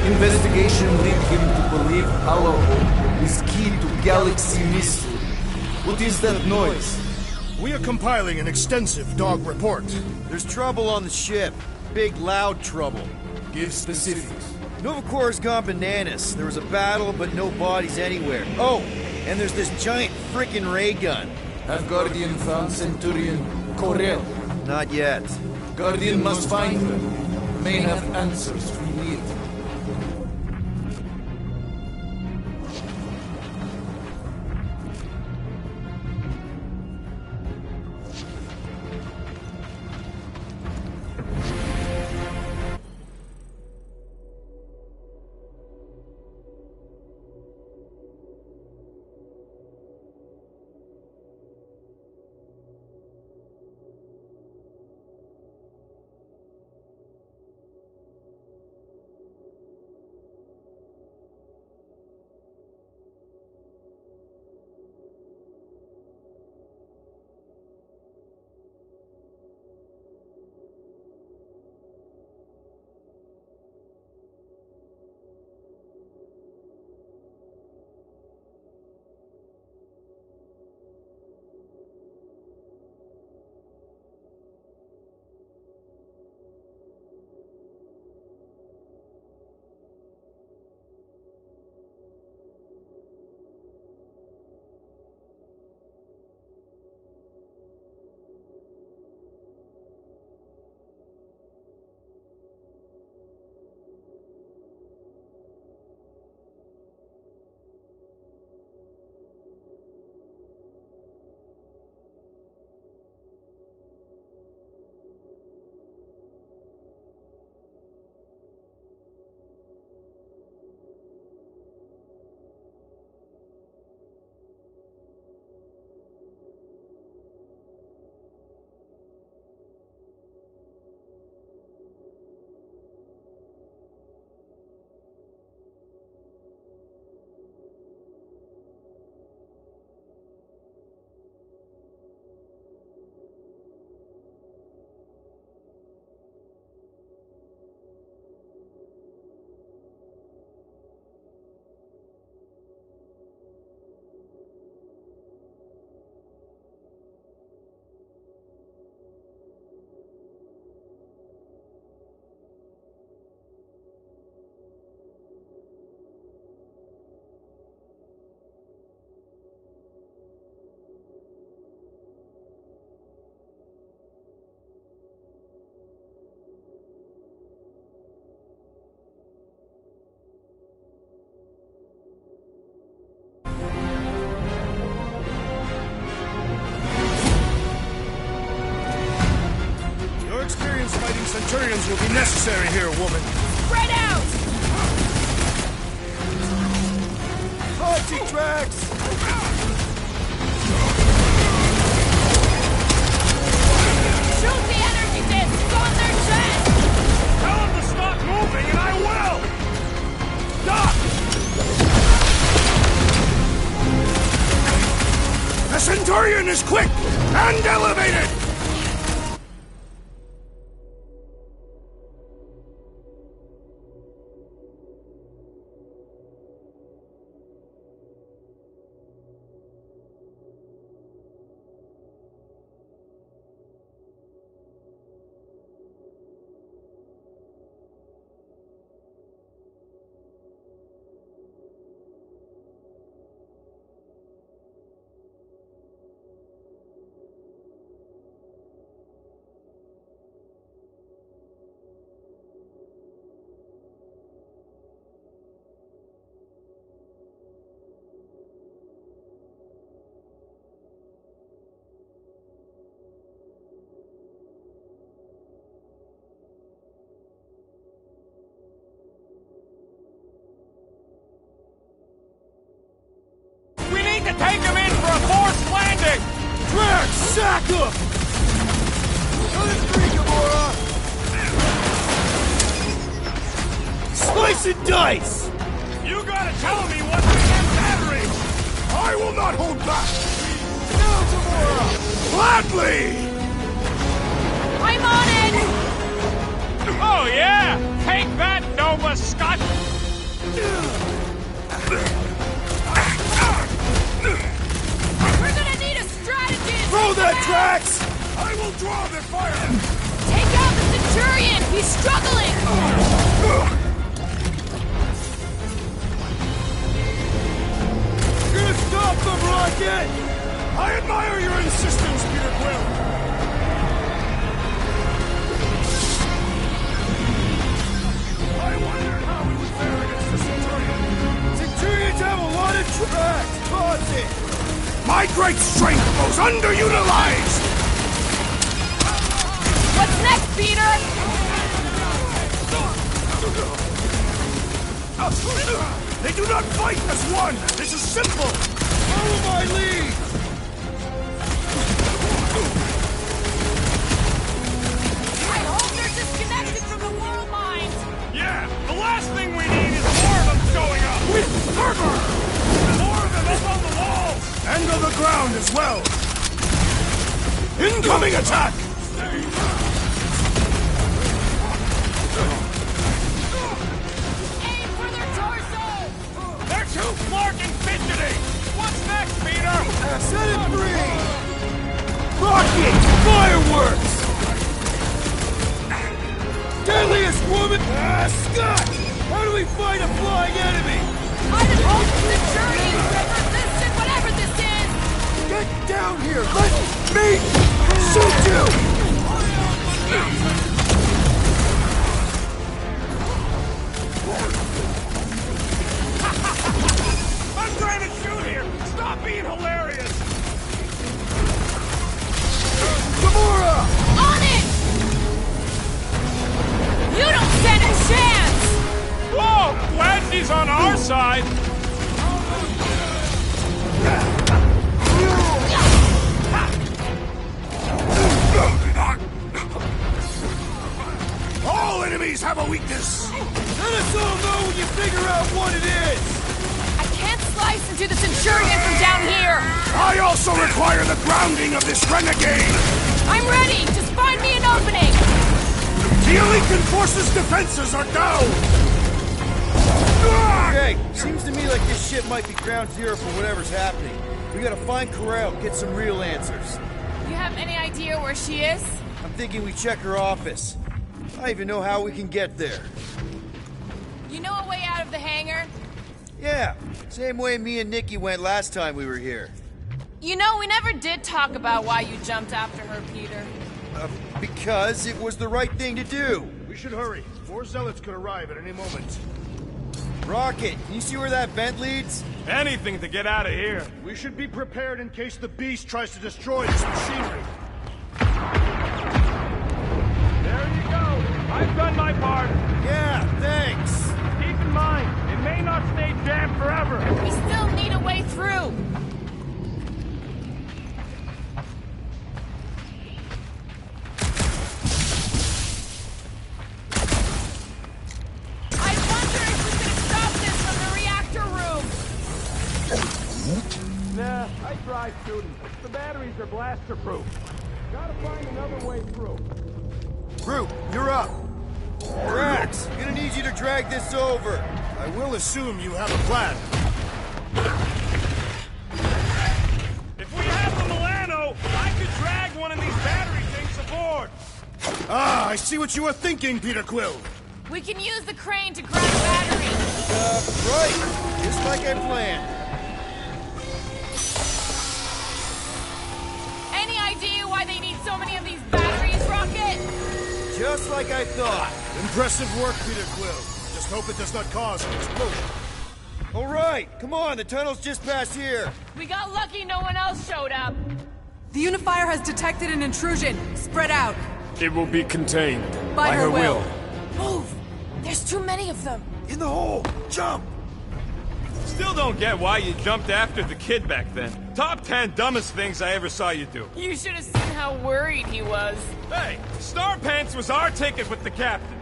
H: Investigation lead him to believe Hollow is key to galaxy mystery. What is that noise?
D: We are compiling an extensive dog report.
C: There's trouble on the ship. Big, loud trouble.
H: Give specifics.
C: Novacor's gone bananas. There was a battle, but no bodies anywhere. Oh, and there's this giant frickin' ray gun.
H: Have Guardian found Centurion Corel?
C: Not yet.
H: Guardian must find her. May have answers we need.
D: Centurions will be necessary here, woman.
K: Spread out!
C: Punching tracks!
K: Shoot the energy discs on their chest!
L: Tell them to stop moving and I will! Stop!
D: The Centurion is quick and elevated!
L: To take him in for a forced landing!
C: Drax, sack him! Let him free, Gamora! Slice and dice!
L: You gotta tell me what's in them batteries!
D: I will not hold back!
C: Now, Gamora!
D: Gladly!
K: I'm on it!
L: Oh yeah! Take that, Nova Scott!
K: We're gonna need a strategy!
C: Throw that, Drax!
D: I will draw their fire!
K: Take out the Centurion! He's struggling!
C: You're gonna stop them, Rocket!
D: I admire your insistence, Peter Quill! I wonder how we would fare against the Centurion.
C: Centurions have a lot of tracks! Toss it!
D: My great strength goes underutilized!
K: What's next, Peter?
D: They do not fight as one! This is simple!
C: Follow my lead!
K: I hope they're disconnected from the world mind!
L: Yeah, the last thing we need is more of them showing up!
D: With fervor!
L: More of them up on the walls!
D: And on the ground as well! Incoming attack!
K: Aim for their torso!
L: They're too flarking fidgety! What's next, Peter?
C: Set it free! Rocket! Fireworks! Deadliest woman! Scott! How do we fight a flying enemy?
K: I'd hope the journey is resistant, whatever this is!
C: Get down here! Let me shoot you!
L: I'm trying to shoot here! Stop being hilarious!
C: Gamora!
K: On it! You don't stand a chance!
L: Whoa! Glad she's on our side!
D: All enemies have a weakness!
C: Let us all know when you figure out what it is!
K: I can't slice into the Centurion from down here!
D: I also require the grounding of this renegade!
K: I'm ready! Just find me an opening!
D: The Elite Force's defenses are down!
C: Okay, seems to me like this ship might be ground zero for whatever's happening. We gotta find Corral, get some real answers.
K: You have any idea where she is?
C: I'm thinking we check her office. I don't even know how we can get there.
K: You know a way out of the hangar?
C: Yeah, same way me and Nikki went last time we were here.
K: You know, we never did talk about why you jumped after her, Peter.
C: Because it was the right thing to do.
D: We should hurry. More zealots could arrive at any moment.
C: Rocket, can you see where that vent leads?
L: Anything to get out of here.
D: We should be prepared in case the beast tries to destroy this machinery.
L: There you go. I've done my part.
C: Yeah, thanks.
L: Keep in mind, it may not stay jammed forever.
K: We still need a way through. I wonder if we could stop this from the reactor room.
L: Nah, I tried shooting. The batteries are blaster-proof. Gotta find another way through.
C: Groot, you're up. Drax, gonna need you to drag this over.
D: I will assume you have a plan.
L: If we have the Milano, I could drag one of these battery things aboard.
D: Ah, I see what you were thinking, Peter Quill.
K: We can use the crane to grab batteries.
C: Right. Just like I planned.
K: Any idea why they need so many of these batteries, Rocket?
C: Just like I thought.
D: Impressive work, Peter Quill. Just hope it does not cause an explosion.
C: All right, come on, the tunnel's just past here.
K: We got lucky no one else showed up.
O: The Unifier has detected an intrusion. Spread out.
L: It will be contained.
O: By her will.
K: Move! There's too many of them.
C: In the hole! Jump!
L: Still don't get why you jumped after the kid back then. Top 10 dumbest things I ever saw you do.
K: You should have seen how worried he was.
L: Hey, Star Pants was our ticket with the captain.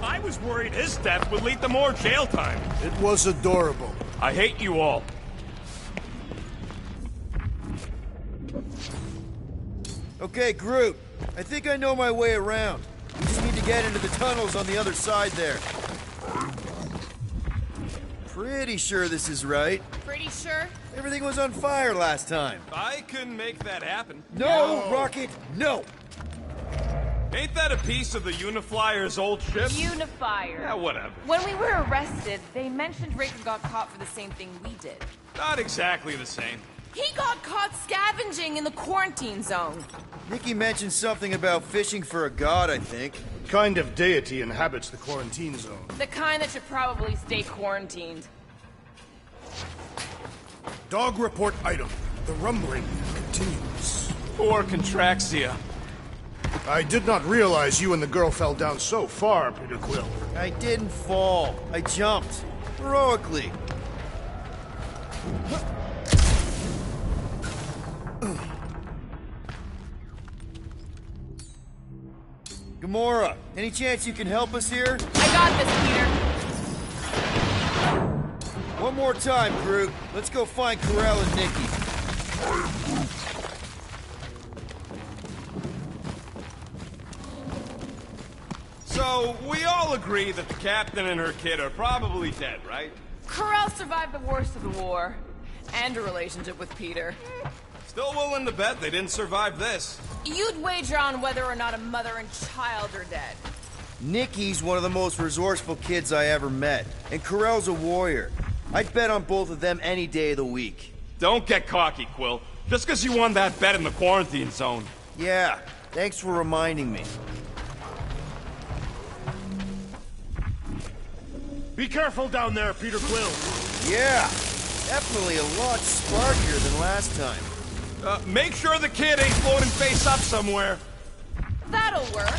L: I was worried his death would lead to more jail time.
D: It was adorable.
L: I hate you all.
C: Okay, Groot. I think I know my way around. We just need to get into the tunnels on the other side there. Pretty sure this is right.
K: Pretty sure?
C: Everything was on fire last time.
L: I couldn't make that happen.
C: No, Rocket, no!
L: Ain't that a piece of the Uniflyer's old ship?
K: Unifier.
L: Yeah, whatever.
K: When we were arrested, they mentioned Rick got caught for the same thing we did.
L: Not exactly the same.
K: He got caught scavenging in the quarantine zone.
C: Nikki mentioned something about fishing for a god, I think.
D: Kind of deity inhabits the quarantine zone.
K: The kind that should probably stay quarantined.
D: Dog report item. The rumbling continues.
L: Or Contraxia.
D: I did not realize you and the girl fell down so far, Peter Quill.
C: I didn't fall. I jumped. Heroically. Gamora, any chance you can help us here?
K: I got this, Peter.
C: One more time, Groot. Let's go find Karel and Nikki.
L: So, we all agree that the captain and her kid are probably dead, right?
K: Karel survived the worst of the war. And a relationship with Peter.
L: Still willing to bet they didn't survive this.
K: You'd wager on whether or not a mother and child are dead.
C: Nikki's one of the most resourceful kids I ever met. And Karel's a warrior. I'd bet on both of them any day of the week.
L: Don't get cocky, Quill. Just because you won that bet in the quarantine zone.
C: Yeah, thanks for reminding me.
D: Be careful down there, Peter Quill.
C: Yeah, definitely a lot sparkier than last time.
L: Make sure the kid ain't floating face up somewhere.
K: That'll work.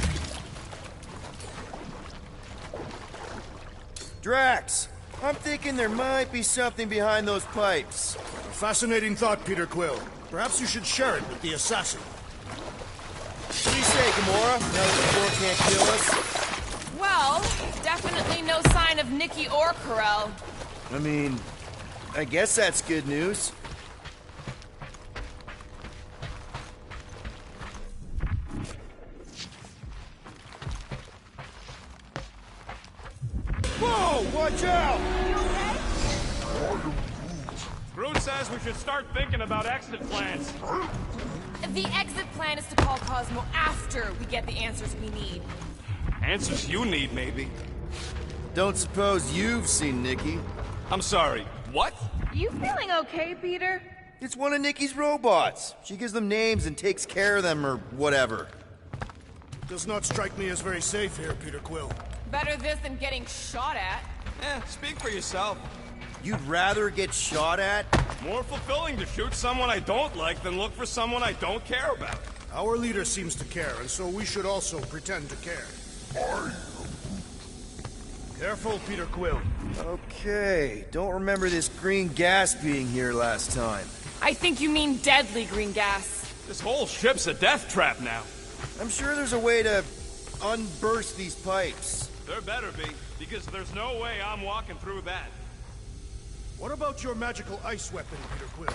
C: Drax, I'm thinking there might be something behind those pipes.
D: A fascinating thought, Peter Quill. Perhaps you should share it with the assassin.
C: What do you say, Gamora? Now that the door can't kill us?
K: Well, definitely no sign of Nikki or Karel.
C: I mean, I guess that's good news. Whoa! Watch out!
L: Groot says we should start thinking about exit plans.
K: The exit plan is to call Cosmo after we get the answers we need.
L: Answers you need, maybe.
C: Don't suppose you've seen Nikki?
L: I'm sorry, what?
K: You feeling okay, Peter?
C: It's one of Nikki's robots. She gives them names and takes care of them or whatever.
D: Does not strike me as very safe here, Peter Quill.
K: Better this than getting shot at.
L: Speak for yourself.
C: You'd rather get shot at?
L: More fulfilling to shoot someone I don't like than look for someone I don't care about.
D: Our leader seems to care, and so we should also pretend to care. Careful, Peter Quill.
C: Okay, don't remember this green gas being here last time.
K: I think you mean deadly green gas.
N: This whole ship's a death trap now.
C: I'm sure there's a way to unburst these pipes.
N: There better be, because there's no way I'm walking through that.
D: What about your magical ice weapon, Peter Quill?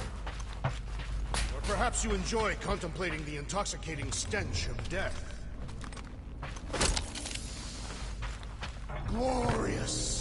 D: Or perhaps you enjoy contemplating the intoxicating stench of death. Glorious.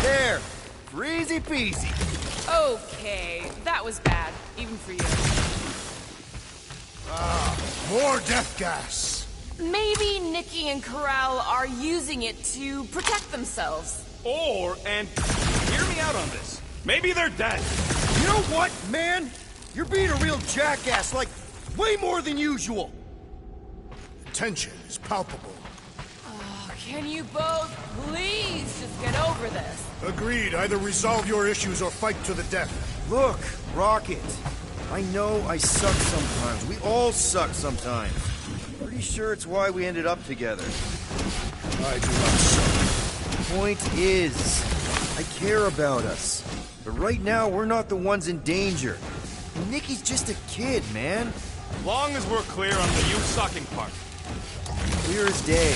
C: There! Easy peasy.
K: Okay, that was bad, even for you.
D: More death gas.
K: Maybe Nikki and Corral are using it to protect themselves.
N: And hear me out on this. Maybe they're dead.
C: You know what, man? You're being a real jackass, like, way more than usual.
D: The tension is palpable.
K: Oh, can you both please just get over this?
D: Agreed. Either resolve your issues or fight to the death.
C: Look, Rocket. I know I suck sometimes. We all suck sometimes. Pretty sure it's why we ended up together.
D: I do not suck.
C: Point is, I care about us. But right now, we're not the ones in danger. Nikki's just a kid, man.
N: Long as we're clear on the you sucking part.
C: Clear as day.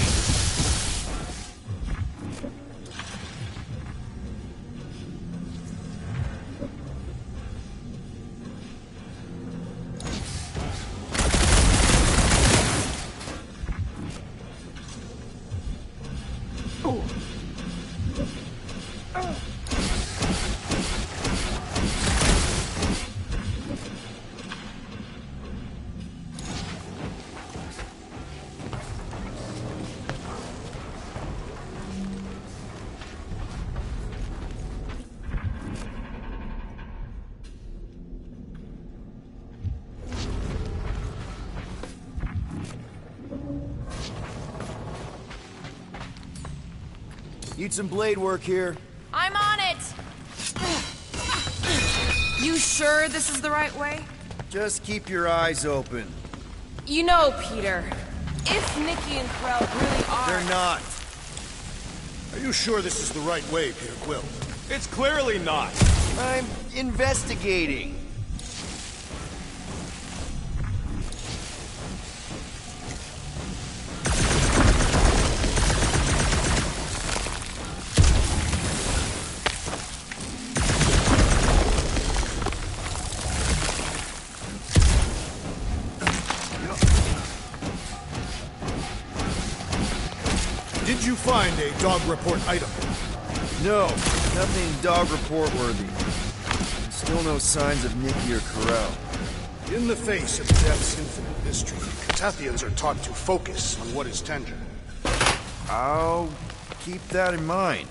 C: Need some blade work here.
K: I'm on it! You sure this is the right way?
C: Just keep your eyes open.
K: You know, Peter, if Nikki and Corral really are...
C: They're not.
D: Are you sure this is the right way, Peter Quill?
N: It's clearly not.
C: I'm investigating.
D: Did you find a dog report item?
C: No, nothing dog report worthy. Still no signs of Nikki or Corral.
D: In the face of death's infinite mystery, Catathians are taught to focus on what is tangible.
C: I'll keep that in mind.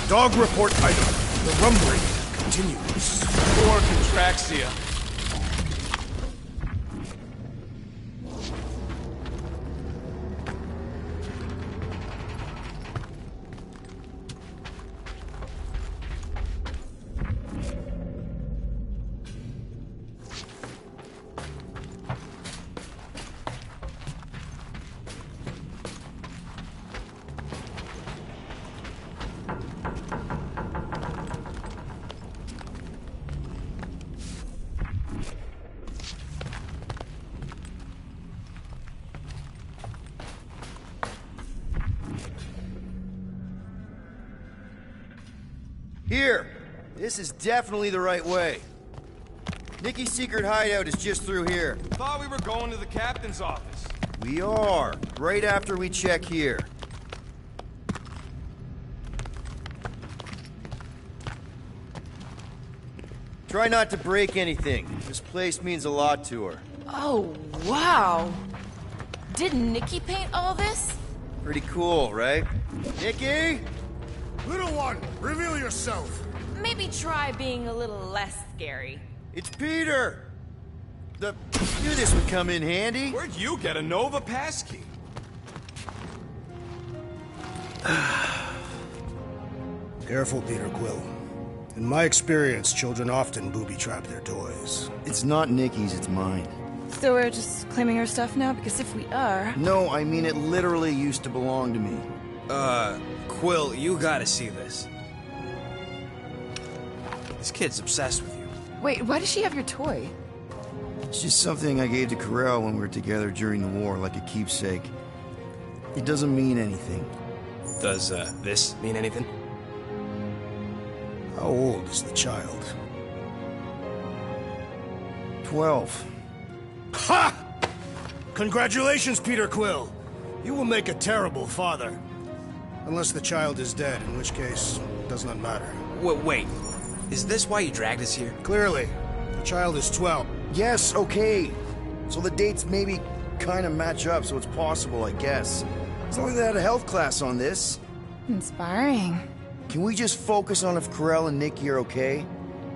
D: Dog report item. The rumbling continues.
N: Or Contraxia.
C: Here! This is definitely the right way. Nikki's secret hideout is just through here.
N: Thought we were going to the captain's office.
C: We are, right after we check here. Try not to break anything. This place means a lot to her.
K: Oh, wow. Did Nikki paint all this?
C: Pretty cool, right? Nikki?
D: Little one, reveal yourself.
K: Maybe try being a little less scary.
C: It's Peter! Knew this would come in handy.
N: Where'd you get a Nova passkey?
D: Careful, Peter Quill. In my experience, children often booby-trap their toys.
C: It's not Nikki's, it's mine.
K: So we're just claiming her stuff now? Because if we are...
C: No, I mean it literally used to belong to me.
G: Quill, you gotta see this. This kid's obsessed with you.
K: Wait, why does she have your toy?
C: It's just something I gave to Corel when we were together during the war, like a keepsake. It doesn't mean anything.
G: Does, this mean anything?
D: How old is the child?
C: 12.
D: Ha! Congratulations, Peter Quill. You will make a terrible father. Unless the child is dead, in which case, it does not matter.
G: Wait. Is this why you dragged us here?
D: Clearly. The child is 12.
C: Yes, okay. So the dates maybe kind of match up, so it's possible, I guess. As long as they had a health class on this.
K: Inspiring.
C: Can we just focus on if Corel and Nikki are okay?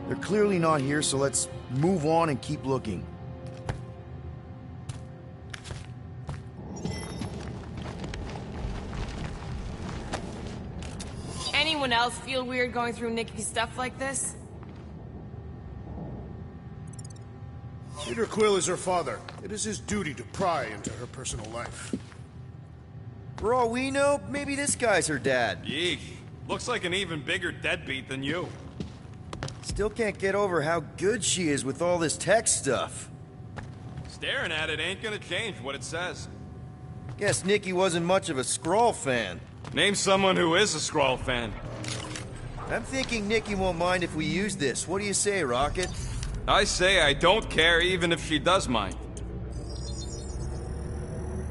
C: They're clearly not here, so let's move on and keep looking.
K: Anyone else feel weird going through Nikki's stuff like this?
D: Peter Quill is her father. It is his duty to pry into her personal life.
C: For all we know, maybe this guy's her dad.
N: Yeesh. Looks like an even bigger deadbeat than you.
C: Still can't get over how good she is with all this tech stuff.
N: Staring at it ain't gonna change what it says.
C: Guess Nikki wasn't much of a Skrull fan.
N: Name someone who is a Skrull fan.
C: I'm thinking Nikki won't mind if we use this. What do you say, Rocket?
N: I say I don't care even if she does mind.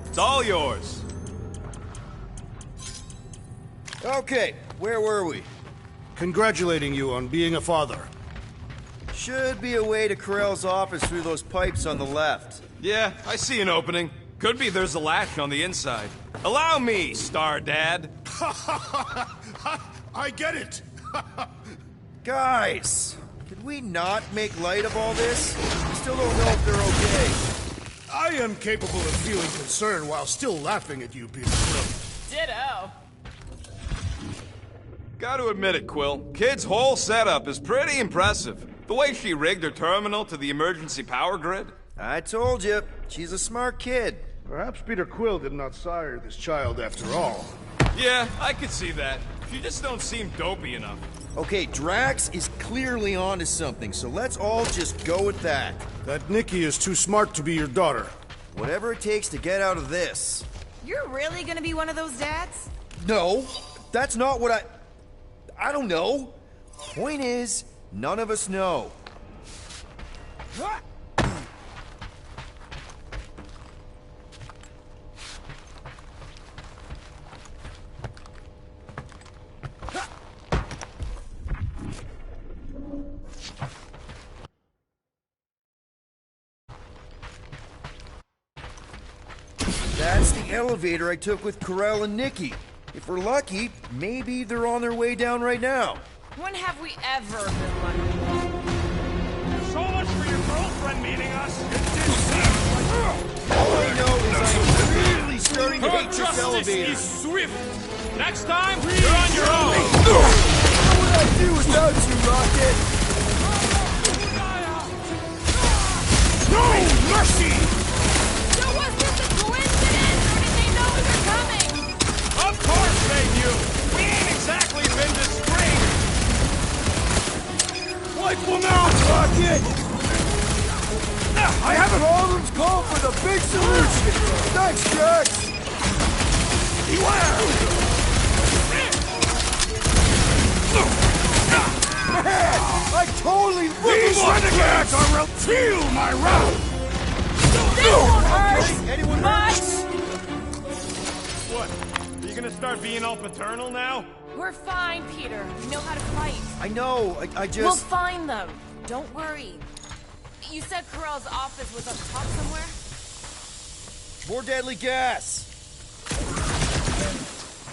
N: It's all yours.
C: Okay, where were we?
D: Congratulating you on being a father.
C: Should be a way to Corel's office through those pipes on the left.
N: Yeah, I see an opening. Could be there's a latch on the inside. Allow me, Star Dad.
D: I get it.
C: Guys, could we not make light of all this? We still don't know if they're okay.
D: I am capable of feeling concern while still laughing at you, Peter Quill.
K: Ditto.
N: Gotta admit it, Quill. Kid's whole setup is pretty impressive. The way she rigged her terminal to the emergency power grid.
C: I told you, she's a smart kid.
D: Perhaps Peter Quill did not sire this child after all.
N: Yeah, I could see that. She just don't seem dopey enough.
C: Okay, Drax is clearly onto something, so let's all just go with that.
D: That Nikki is too smart to be your daughter.
C: Whatever it takes to get out of this.
M: You're really gonna be one of those dads?
C: No, that's not what I don't know. Point is, none of us know. That's the elevator I took with Corel and Nikki. If we're lucky, maybe they're on their way down right now.
K: When have we ever been lucky?
L: So much for your girlfriend meeting us.
C: All I know is I'm really starting to hate this
L: Justice
C: elevator.
L: is swift. Next time, you're on your own.
C: What would I do without you, Rocket?
L: No mercy!
K: So was this a coincidence, or did they know we were coming?
L: Of course they knew. We ain't exactly been to spring.
C: Life now, Rocket! I have problems call for the big solution! Thanks, Jax! Beware! Man! I totally
D: These renegades are feel my wrath!
K: This won't hurt!
C: Anyone
K: Much!
N: What? Are you gonna start being all paternal now?
K: We're fine, Peter. We know how to fight.
C: I know, I just...
K: We'll find them. Don't worry. You said Corell's office was up top somewhere?
C: More deadly gas!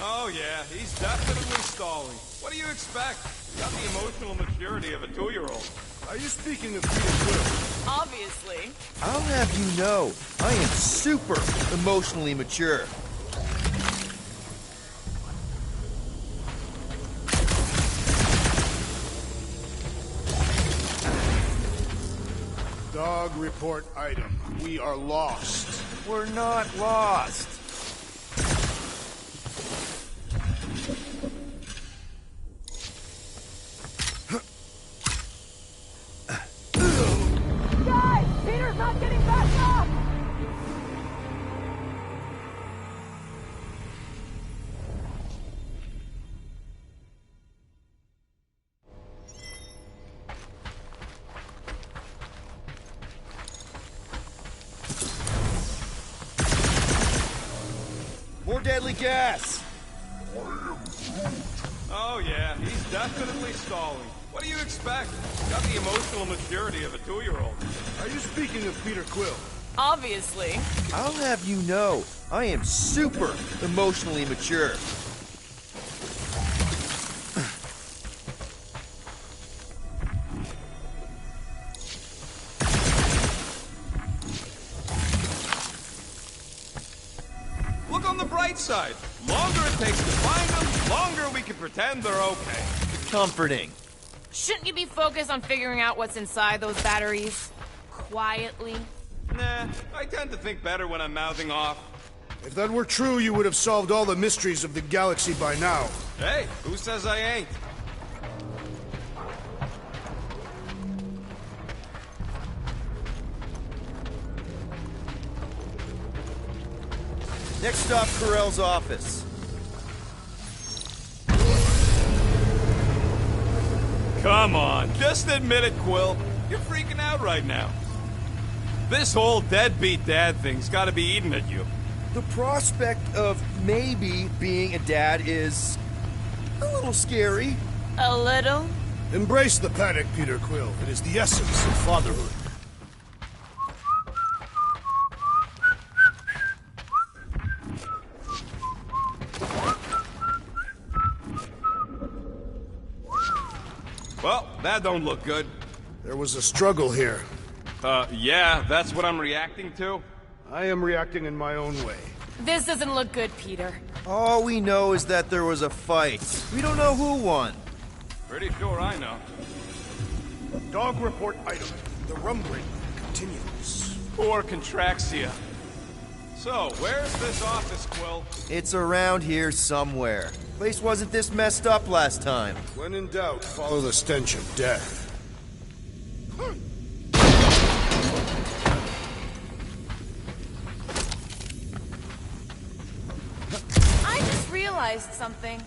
N: Oh yeah, he's definitely stalling. What do you expect? Got the emotional maturity of a 2-year-old.
D: Are you speaking of Peter Quill?
K: Obviously.
C: I'll have you know, I am super emotionally mature.
D: Dog report item. We are lost.
C: We're not lost.
K: Guys! Peter's not getting back up!
C: More deadly gas!
N: Oh yeah, he's definitely stalling. What do you expect? Got the emotional maturity of a 2-year-old.
D: Are you speaking of Peter Quill?
K: Obviously.
C: I'll have you know, I am super emotionally mature.
N: Look on the bright side. Longer it takes to find them, longer we can pretend they're okay.
C: Comforting.
K: Shouldn't you be focused on figuring out what's inside those batteries? Quietly?
N: Nah, I tend to think better when I'm mouthing off.
D: If that were true, you would have solved all the mysteries of the galaxy by now.
N: Hey, who says I ain't?
C: Next stop, Corell's office.
N: Come on, just admit it, Quill. You're freaking out right now. This whole deadbeat dad thing's gotta be eating at you.
C: The prospect of maybe being a dad is a little scary.
K: A little?
D: Embrace the panic, Peter Quill. It is the essence of fatherhood.
N: Well, that don't look good.
D: There was a struggle here.
N: Yeah, that's what I'm reacting to?
D: I am reacting in my own way.
K: This doesn't look good, Peter.
C: All we know is that there was a fight. We don't know who won.
N: Pretty sure I know.
D: Dog report item. The rumbling continues.
N: Poor Contraxia. So, where's this office, Quill?
C: It's around here somewhere. Place wasn't this messed up last time.
D: When in doubt, follow the stench of death.
K: I just realized something.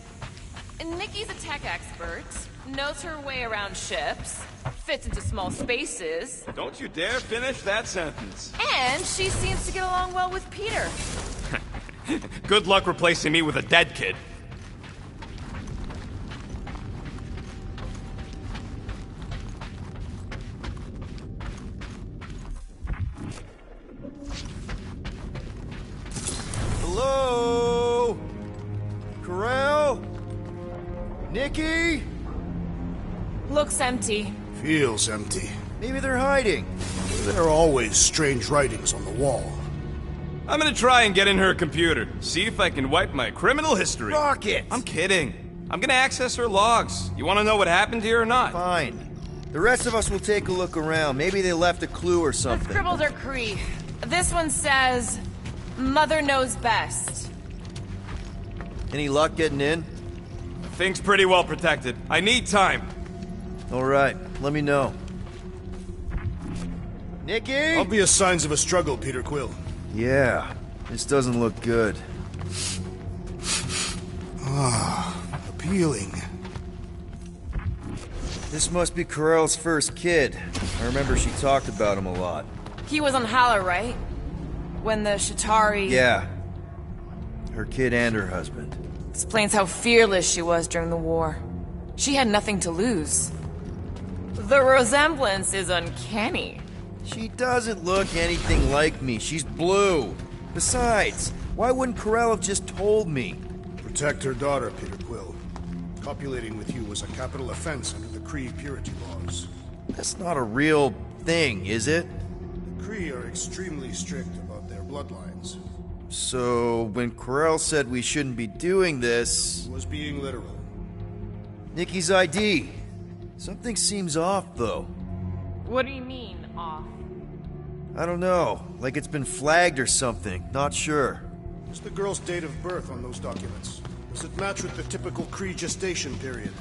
K: Nikki's a tech expert, knows her way around ships, fits into small spaces.
N: Don't you dare finish that sentence.
K: And she seems to get along well with Peter.
N: Good luck replacing me with a dead kid.
C: Hello? Corell? Nikki?
K: Looks empty.
D: Feels empty.
C: Maybe they're hiding.
D: There are always strange writings on the wall.
N: I'm gonna try and get in her computer. See if I can wipe my criminal history.
C: Rocket!
N: I'm kidding. I'm gonna access her logs. You wanna know what happened here or not?
C: Fine. The rest of us will take a look around. Maybe they left a clue or
K: The
C: something.
K: scribbles are Cree. This one says, Mother knows best.
C: Any luck getting in?
N: Thing's pretty well protected. I need time.
C: All right, let me know. Nikki?
D: Obvious signs of a struggle, Peter Quill.
C: Yeah, this doesn't look good.
D: Ah, appealing.
C: This must be Corell's first kid. I remember she talked about him a lot.
K: He was on Hala, right? When the Shatari...
C: Yeah. Her kid and her husband.
K: Explains how fearless she was during the war. She had nothing to lose. The resemblance is uncanny.
C: She doesn't look anything like me. She's blue. Besides, why wouldn't Corell have just told me?
D: Protect her daughter, Peter Quill. Copulating with you was a capital offense under the Kree purity laws.
C: That's not a real thing, is it?
D: The Kree are extremely strict about their bloodlines.
C: So, when Corell said we shouldn't be doing this...
D: He was being literal.
C: Nikki's ID. Something seems off, though.
K: What do you mean, off?
C: I don't know. Like it's been flagged or something. Not sure.
D: What's the girl's date of birth on those documents? Does it match with the typical Kree gestation period?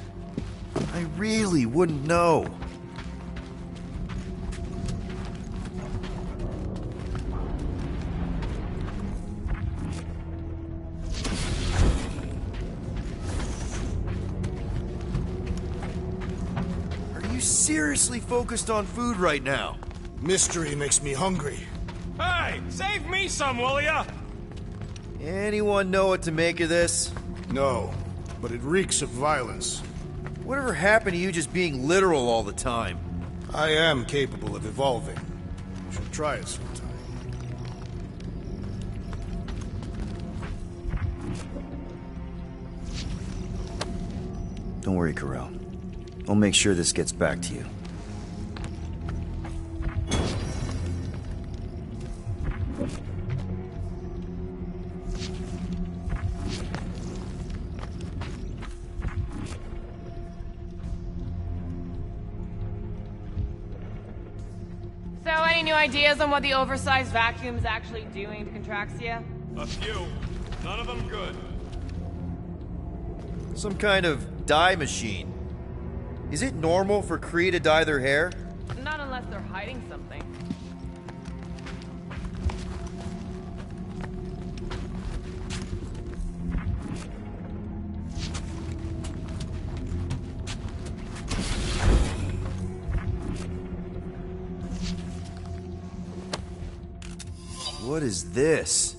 C: I really wouldn't know. Are you seriously focused on food right now?
D: Mystery makes me hungry.
L: Hey, save me some, will ya?
C: Anyone know what to make of this?
D: No, but it reeks of violence.
C: Whatever happened to you just being literal all the time?
D: I am capable of evolving. You should try it sometime.
C: Don't worry, Corell. I'll make sure this gets back to you.
K: So, any new ideas on what the oversized vacuum's actually doing to Contraxia?
N: A few. None of them good.
C: Some kind of dye machine. Is it normal for Kree to dye their hair?
K: Not unless they're hiding something.
C: What is this?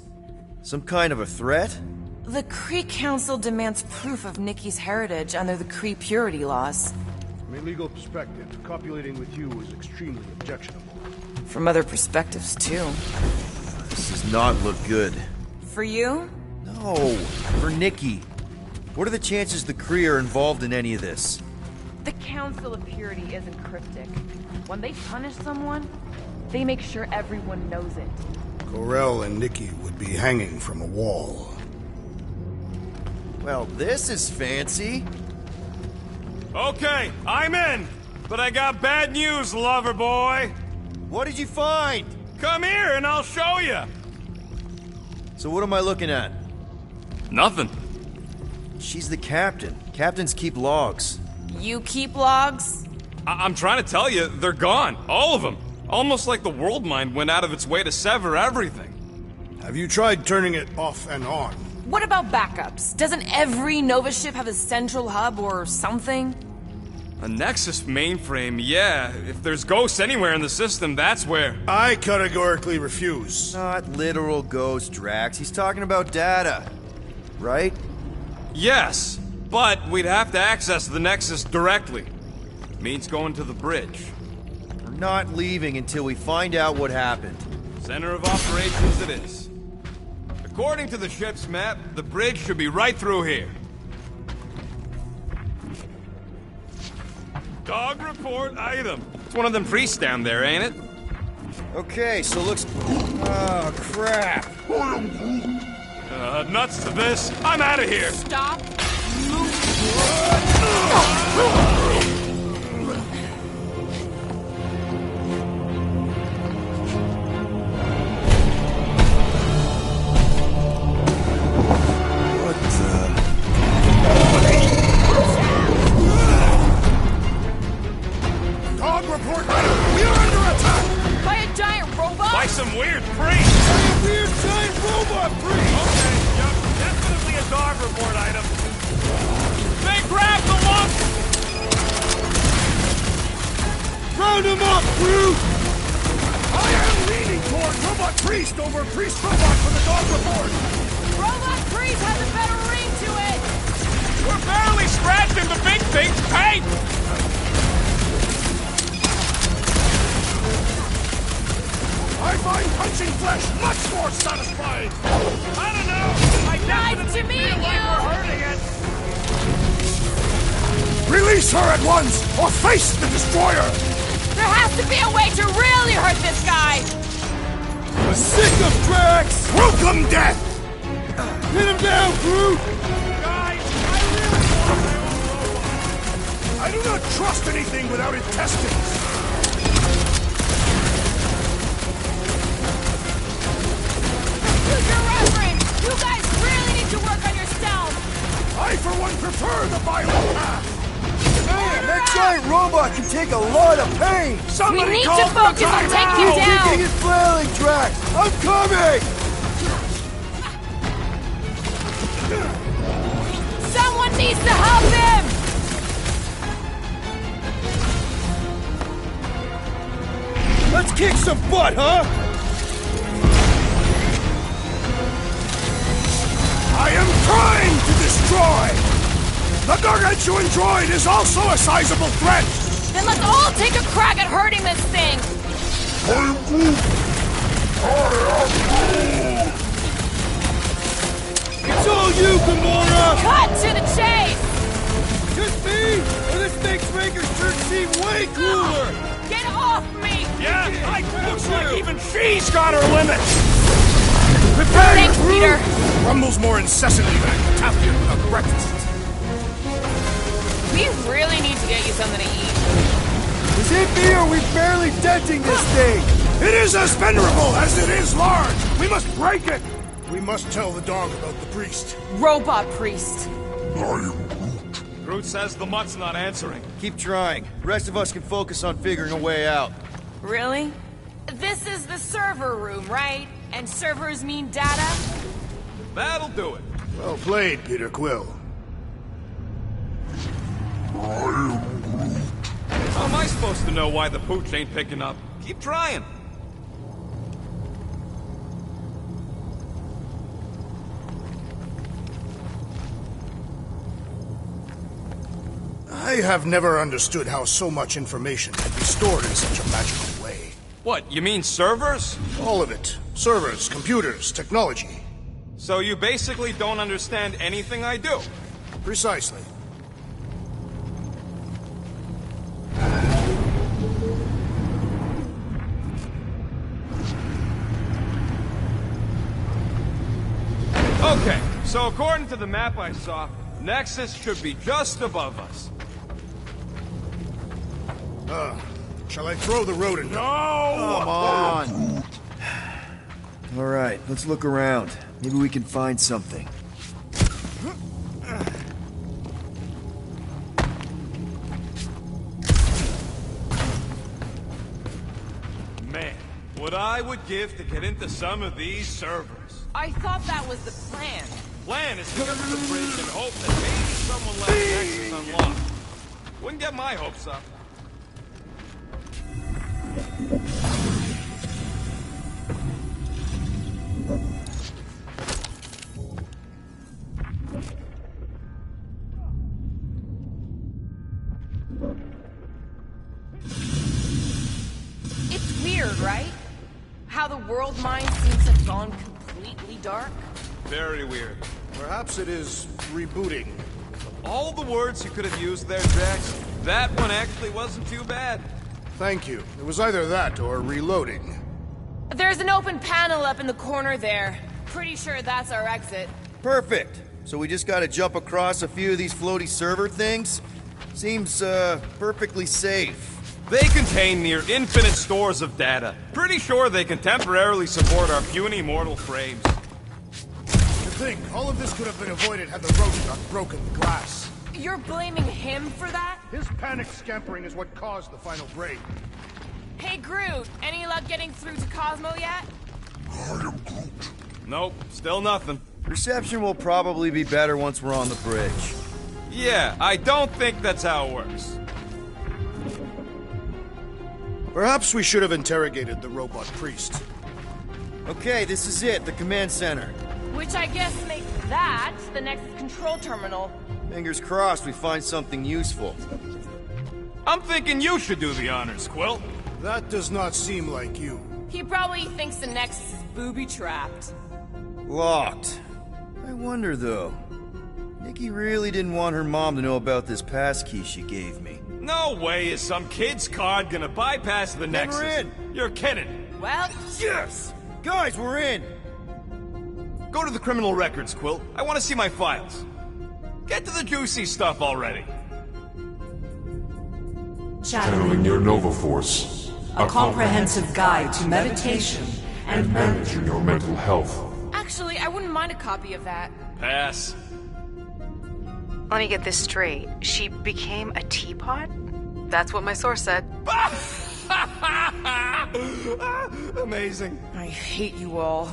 C: Some kind of a threat?
K: The Kree Council demands proof of Nikki's heritage under the Kree purity laws.
D: From a legal perspective, copulating with you was extremely objectionable.
K: From other perspectives, too.
C: This does not look good.
K: For you?
C: No, for Nikki. What are the chances the Kree are involved in any of this?
K: The Council of Purity isn't cryptic. When they punish someone, they make sure everyone knows it.
D: Corell and Nikki would be hanging from a wall.
C: Well, this is fancy.
L: Okay, I'm in. But I got bad news, lover boy.
C: What did you find?
L: Come here and I'll show you.
C: So what am I looking at?
L: Nothing.
C: She's the captain. Captains keep logs.
K: You keep logs?
L: I'm trying to tell you, they're gone. All of them. Almost like the world mind went out of its way to sever everything.
D: Have you tried turning it off and on?
K: What about backups? Doesn't every Nova ship have a central hub or something?
L: A Nexus mainframe, yeah. If there's ghosts anywhere in the system, that's where.
D: I categorically refuse.
C: Not literal ghost, Drax. He's talking about data. Right?
L: Yes, but we'd have to access the Nexus directly. Means going to the bridge.
C: We're not leaving until we find out what happened.
L: Center of operations it is. According to the ship's map, the bridge should be right through here. Dog report item. It's one of them priests down there, ain't it?
C: Okay, so looks... Oh, crap.
L: Nuts to this. I'm out of here.
K: Stop.
D: Dog report! We are under attack!
K: By a giant robot?
L: By some weird priest!
D: By a weird giant robot priest!
L: Okay, yep, definitely a dog report item. They grabbed the lump!
C: Round him up, Groot!
D: I am leaning toward Robot Priest over Priest Robot for the dog report.
K: Robot Priest has a better ring to it!
L: We're barely scratching the big thing's paint!
D: I find punching flesh much more satisfying!
L: I don't know! I definitely feel like we're hurting it!
D: Release her at once, or face the Destroyer!
K: There has to be a way to really hurt this guy!
C: I'm sick of Drax!
D: Welcome death!
C: Hit him down, Groot!
L: Guys, I really want my own robot!
D: I do not trust anything without intestines!
K: Use your reverence! You guys really need to work on your stealth!
D: I, for one, prefer the violent path!
C: Man, that giant robot can take a lot of pain!
K: We need to focus on taking you down!
C: Kicking and flailing, Drax! I'm coming!
K: Someone needs to help him!
C: Let's kick some butt, huh?
D: I am trying to destroy! The gargantuan droid is also a sizable threat!
K: Then let's all take a crack at hurting this thing!
C: It's all you, Gamora!
K: Cut to the chase!
C: Just me? Or this makes Raker's church seem way cooler!
K: Get off me!
L: Yeah, looks like even she's got her limits!
K: Thanks, Peter!
D: Rumbles more incessantly than a Cataphian without breakfast.
K: We really need to get you something to eat.
C: Is it me or are we barely denting this thing?
D: It is as venerable as it is large! We must break it! We must tell the dog about the priest.
K: Robot Priest.
N: Groot says the mutt's not answering.
C: Keep trying. The rest of us can focus on figuring a way out.
K: Really? This is the server room, right? And servers mean data?
N: That'll do it.
D: Well played, Peter Quill.
N: How am I supposed to know why the pooch ain't picking up? Keep trying.
D: I have never understood how so much information can be stored in such a magical way.
N: What, you mean servers?
D: All of it. Servers, computers, technology.
N: So you basically don't understand anything I do?
D: Precisely.
N: Okay, so according to the map I saw, Nexus should be just above us.
D: Shall I throw the rodent?
N: No!
C: Come on! Alright, let's look around. Maybe we can find something.
N: Man, what I would give to get into some of these servers.
K: I thought that was the plan.
N: Plan is to get to the bridge and hope that maybe someone left Nexus unlocked. Wouldn't get my hopes up.
K: It's weird, right? How the world mind seems to have gone completely dark.
N: Very weird.
D: Perhaps it is rebooting.
N: All the words you could have used there, Drax, that one actually wasn't too bad.
D: Thank you. It was either that or reloading.
K: There's an open panel up in the corner there. Pretty sure that's our exit.
C: Perfect. So we just gotta jump across a few of these floaty server things? Seems, perfectly safe.
N: They contain near infinite stores of data. Pretty sure they can temporarily support our puny mortal frames.
D: To think, all of this could have been avoided had the rodent not broken the glass.
K: You're blaming him for that?
D: His panic scampering is what caused the final break.
K: Hey, Groot, any luck getting through to Cosmo yet?
N: Nope, still nothing.
C: Reception will probably be better once we're on the bridge.
N: Yeah, I don't think that's how it works.
D: Perhaps we should have interrogated the robot priest.
C: Okay, this is it, the command center.
K: Which I guess makes that the next control terminal.
C: Fingers crossed we find something useful.
N: I'm thinking you should do the honors, Quill.
D: That does not seem like you.
K: He probably thinks the Nexus is booby-trapped.
C: Locked. I wonder, though. Nikki really didn't want her mom to know about this passkey she gave me.
N: No way is some kid's card gonna bypass the Nexus.
C: We're in.
N: You're kidding.
K: Well,
C: yes! Guys, we're in!
N: Go to the criminal records, Quill. I want to see my files. Get to the juicy stuff already.
E: Channeling your Nova Force.
O: A comprehensive guide to meditation
E: and managing your mental health.
K: actually, I wouldn't mind a copy of that.
N: Pass.
P: Let me get this straight. She became a teapot? That's what my source said.
N: Amazing.
K: I hate you all.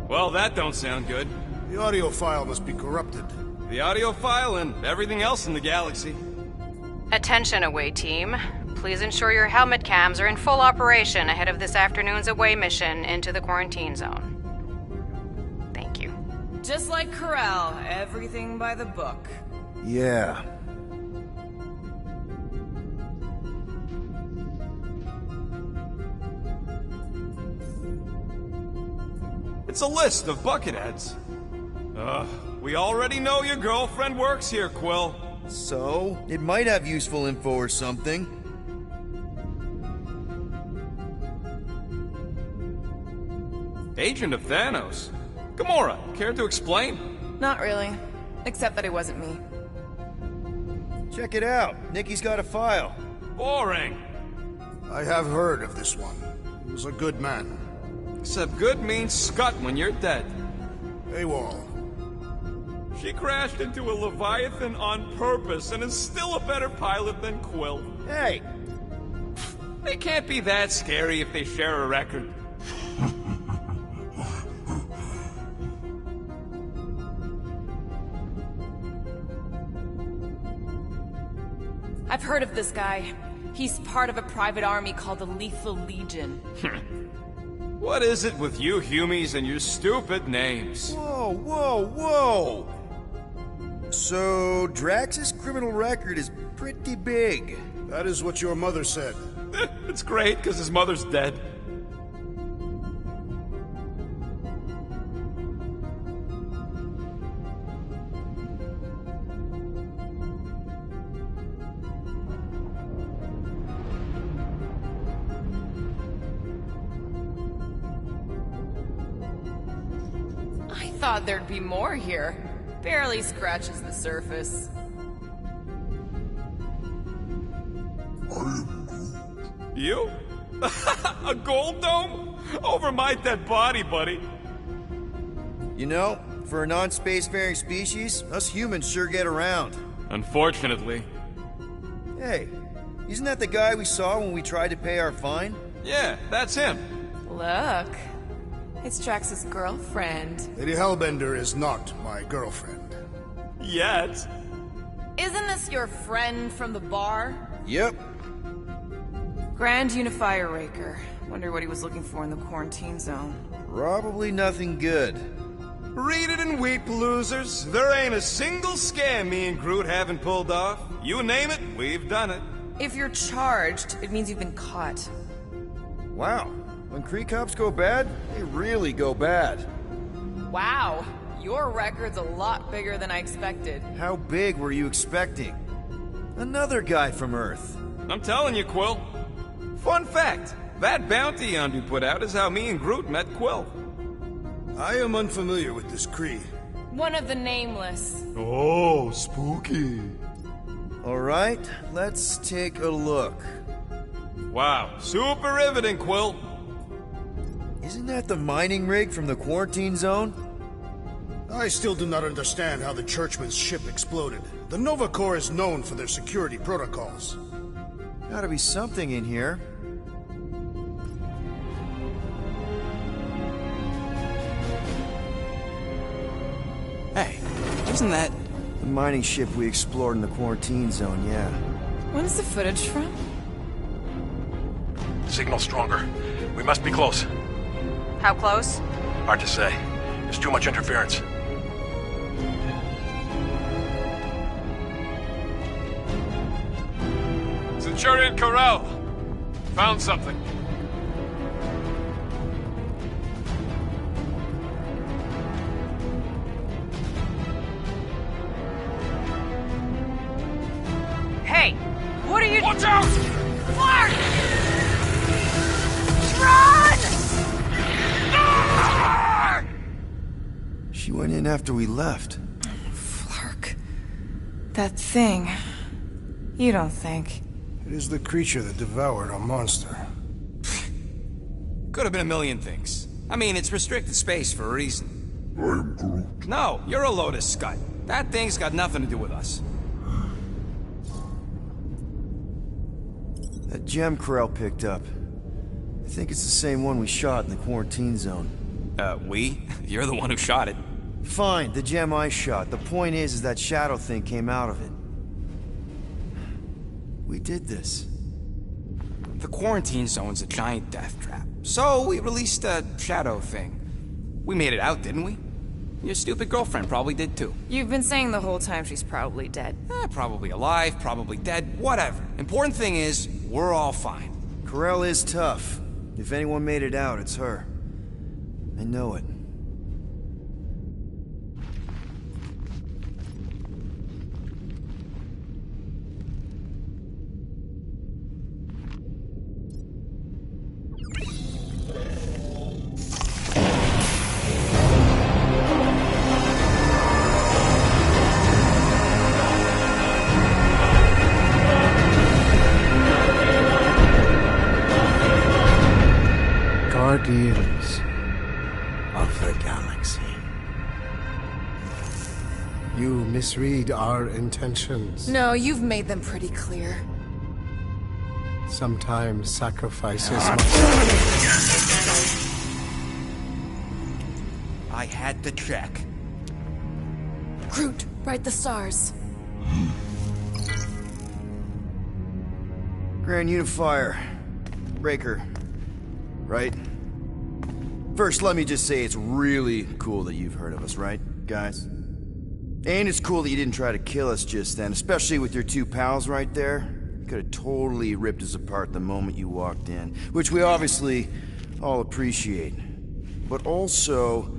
N: Well, that don't sound good.
D: The audio file must be corrupted.
N: The audio file and everything else in the galaxy.
P: Attention, away team. Please ensure your helmet cams are in full operation ahead of this afternoon's away mission into the quarantine zone. Thank you.
K: Just like Corral, everything by the book.
C: Yeah.
N: It's a list of bucketheads. We already know your girlfriend works here, Quill.
C: So, it might have useful info or something.
N: Agent of Thanos. Gamora, care to explain?
K: Not really. Except that it wasn't me.
C: Check it out. Nikki's got a file.
N: Boring.
D: I have heard of this one. He was a good man.
N: Except good means scut when you're dead.
D: AWOL.
N: She crashed into a Leviathan on purpose and is still a better pilot than Quill.
C: Hey!
N: They can't be that scary if they share a record.
K: I've heard of this guy. He's part of a private army called the Lethal Legion.
N: What is it with you Humies and your stupid names?
C: Whoa, whoa, whoa! So, Drax's criminal record is pretty big.
D: That is what your mother said.
N: It's great, because his mother's dead.
K: I thought there'd be more here. Barely scratches the surface.
N: You? A gold dome? Over my dead body, buddy.
C: You know, for a non-spacefaring species, us humans sure get around.
N: Unfortunately.
C: Hey, isn't that the guy we saw when we tried to pay our fine?
N: Yeah, that's him.
K: Look. It's Drax's girlfriend.
D: Lady Hellbender is not my girlfriend.
N: Yet.
K: Isn't this your friend from the bar?
C: Yep.
K: Grand Unifier Raker. Wonder what he was looking for in the quarantine zone.
C: Probably nothing good.
N: Read it and weep, losers. There ain't a single scam me and Groot haven't pulled off. You name it, we've done it.
K: If you're charged, it means you've been caught.
C: Wow. When Kree cops go bad, they really go bad.
K: Wow. Your record's a lot bigger than I expected.
C: How big were you expecting? Another guy from Earth.
N: I'm telling you, Quill. Fun fact, that bounty Yondu put out is how me and Groot met Quill.
D: I am unfamiliar with this Kree.
K: One of the Nameless.
N: Oh, spooky.
C: Alright, let's take a look.
N: Wow, super riveting, Quill.
C: Isn't that the mining rig from the quarantine zone?
D: I still do not understand how the Churchman's ship exploded. The Nova Corps is known for their security protocols.
C: Gotta be something in here.
G: Isn't that...
C: The mining ship we explored in the quarantine zone, yeah.
K: When's the footage from?
Q: Signal stronger. We must be close.
P: How close?
Q: Hard to say. There's too much interference.
N: Centurion Corral! Found something.
P: Hey! What are you—
N: Watch out!
P: Clark! Run!
C: She went in after we left.
K: Flark. That thing. You don't think.
D: It is the creature that devoured our monster.
G: Could have been a million things. I mean, it's restricted space for a reason.
F: I'm Groot.
G: No, you're a Lotus Scud. That thing's got nothing to do with us.
C: That gem Corral picked up. I think it's the same one we shot in the quarantine zone.
G: We? You're the one who shot it.
C: Fine, the gem I shot. The point is that shadow thing came out of it. We did this.
G: The quarantine zone's a giant death trap. So we released a shadow thing. We made it out, didn't we? Your stupid girlfriend probably did too.
K: You've been saying the whole time she's probably dead.
G: Probably alive, probably dead, whatever. Important thing is, we're all fine.
C: Corral is tough. If anyone made it out, it's her. I know it.
D: Guardians of the galaxy. You misread our intentions.
K: No, you've made them pretty clear.
D: Sometimes sacrifices
G: I had to check.
K: Groot, write the stars.
C: Grand Unifier. Breaker. Right? First, let me just say it's really cool that you've heard of us, right, guys? And it's cool that you didn't try to kill us just then, especially with your two pals right there. You could have totally ripped us apart the moment you walked in, which we obviously all appreciate. But also,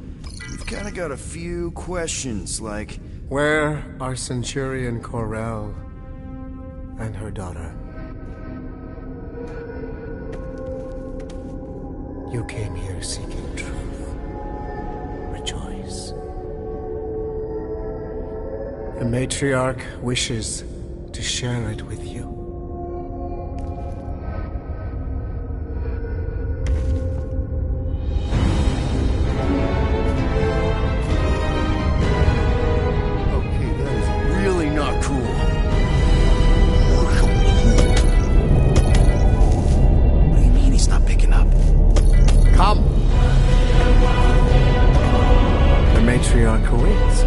C: we've kind of got a few questions, like...
D: Where are Centurion Corral and her daughter? You came here seeking truth. Rejoice. The matriarch wishes to share it with you.
C: Okay, that is really not cool.
G: What do you mean he's not picking up?
D: Come! The matriarch awaits.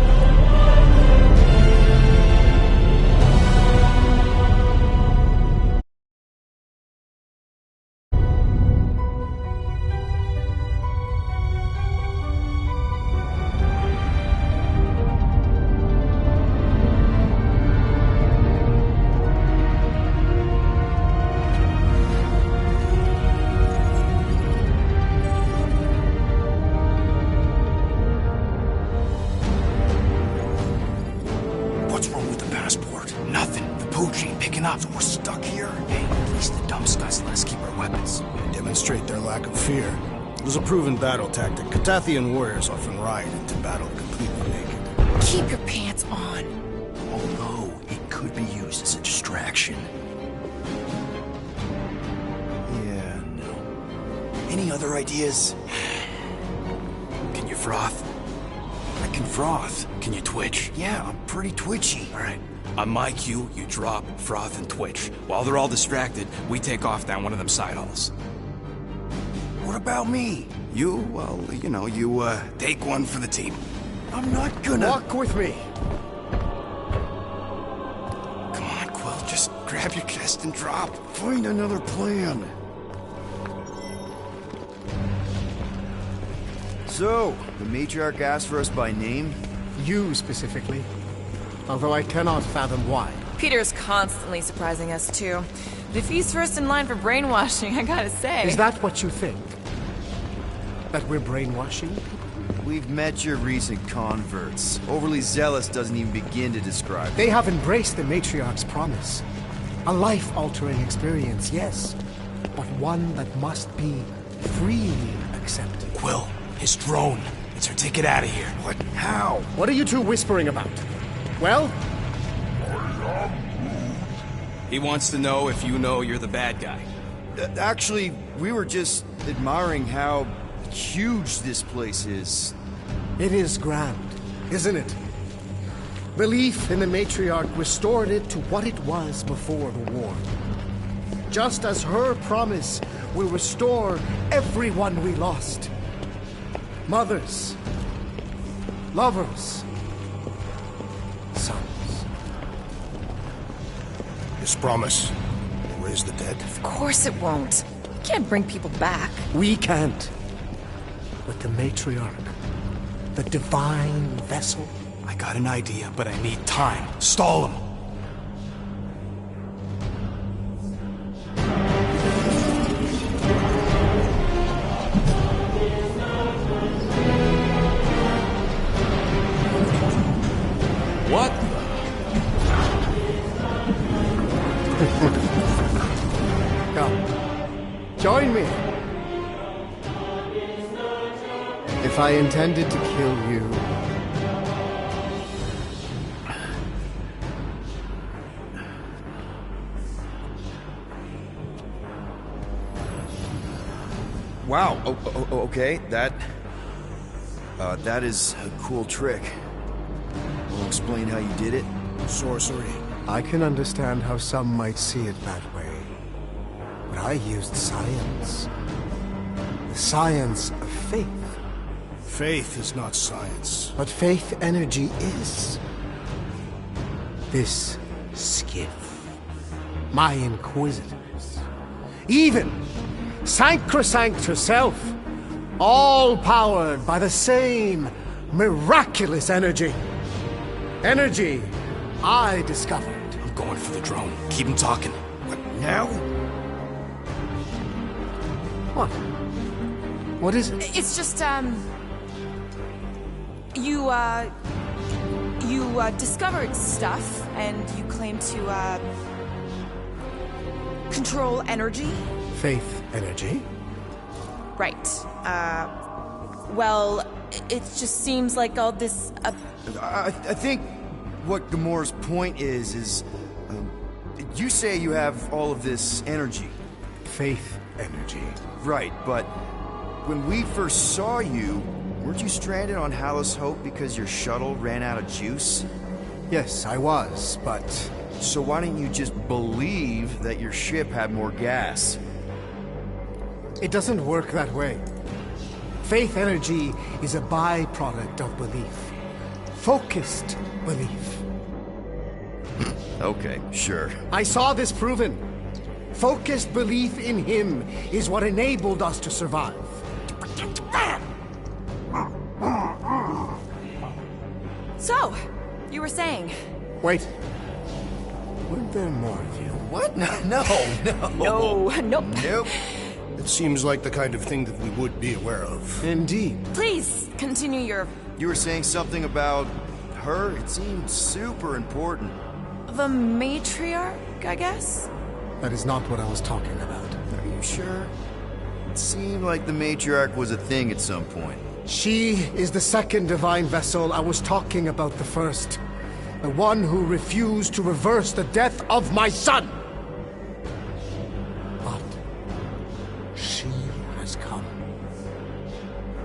G: What's wrong with the passport? Nothing. The pooch ain't picking up, so we're stuck here. Hey, at least the dumb scuds let us keep our weapons.
D: Demonstrate their lack of fear. It was a proven battle tactic. Catathian warriors often ride into battle completely naked.
K: Keep your pants on.
C: Although, it could be used as a distraction. Yeah, no. Any other ideas?
G: Can you froth?
C: I can froth.
G: Can you twitch?
C: Yeah, I'm pretty twitchy.
G: All right. On my cue, you drop, froth, and twitch. While they're all distracted, we take off down one of them side halls.
C: What about me?
G: You, well, you know, you, take one for the team.
C: I'm not gonna...
D: Walk with me. Just grab your chest and drop.
C: Find another plan. So, the matriarch asked for us by name?
R: You specifically. Although I cannot fathom why.
K: Peter's constantly surprising us, too. But if he's first in line for brainwashing, I gotta say...
R: Is that what you think? That we're brainwashing?
C: We've met your recent converts. Overly zealous doesn't even begin to describe
R: They have embraced the matriarch's promise. A life-altering experience, yes. But one that must be freely accepted.
D: Quill, his drone. It's her ticket out of here.
C: What? How?
R: What are you two whispering about? Well?
G: He wants to know if you know you're the bad guy.
C: Actually, we were just admiring how huge this place is.
R: It is grand, isn't it? Belief in the matriarch restored it to what it was before the war. Just as her promise will restore everyone we lost. Mothers, lovers, sons.
D: His promise will raise the dead.
K: Of course it won't. You can't bring people back.
R: We can't. But the matriarch, the divine vessel.
D: I got an idea, but I need time. Stall him.
G: What?
R: Come. Join me. If I intended to kill you...
C: Wow, okay, that is a cool trick. Will you explain how you did it?
D: Sorcery.
R: I can understand how some might see it that way. But I used science. The science of faith.
D: Faith is not science.
R: But faith energy is. This skiff. My inquisitors. Even Sacrosanct herself. All powered by the same miraculous energy. Energy I discovered.
D: I'm going for the drone. Keep him talking.
C: What, now?
R: What? What is it?
K: It's just, You discovered stuff, and you claim to, control energy?
R: Faith energy?
K: Right. Well, it just seems like all this,
C: I think what Gamora's point is, you say you have all of this energy.
R: Faith energy.
C: Right, but when we first saw you, weren't you stranded on Hallis Hope because your shuttle ran out of juice?
R: Yes, I was, but...
C: So why didn't you just believe that your ship had more gas?
R: It doesn't work that way. Faith energy is a byproduct of belief. Focused belief.
C: Okay, sure.
R: I saw this proven. Focused belief in him is what enabled us to survive.
K: So, you were saying...
R: Wait. Weren't there more of you?
C: What? No.
K: Nope.
D: It seems like the kind of thing that we would be aware of.
R: Indeed.
K: Please, continue your...
C: You were saying something about her? It seemed super important.
K: The matriarch, I guess?
R: That is not what I was talking about.
C: Are you sure? It seemed like the matriarch was a thing at some point.
R: She is the second divine vessel. I was talking about the first. The one who refused to reverse the death of my son! But she has come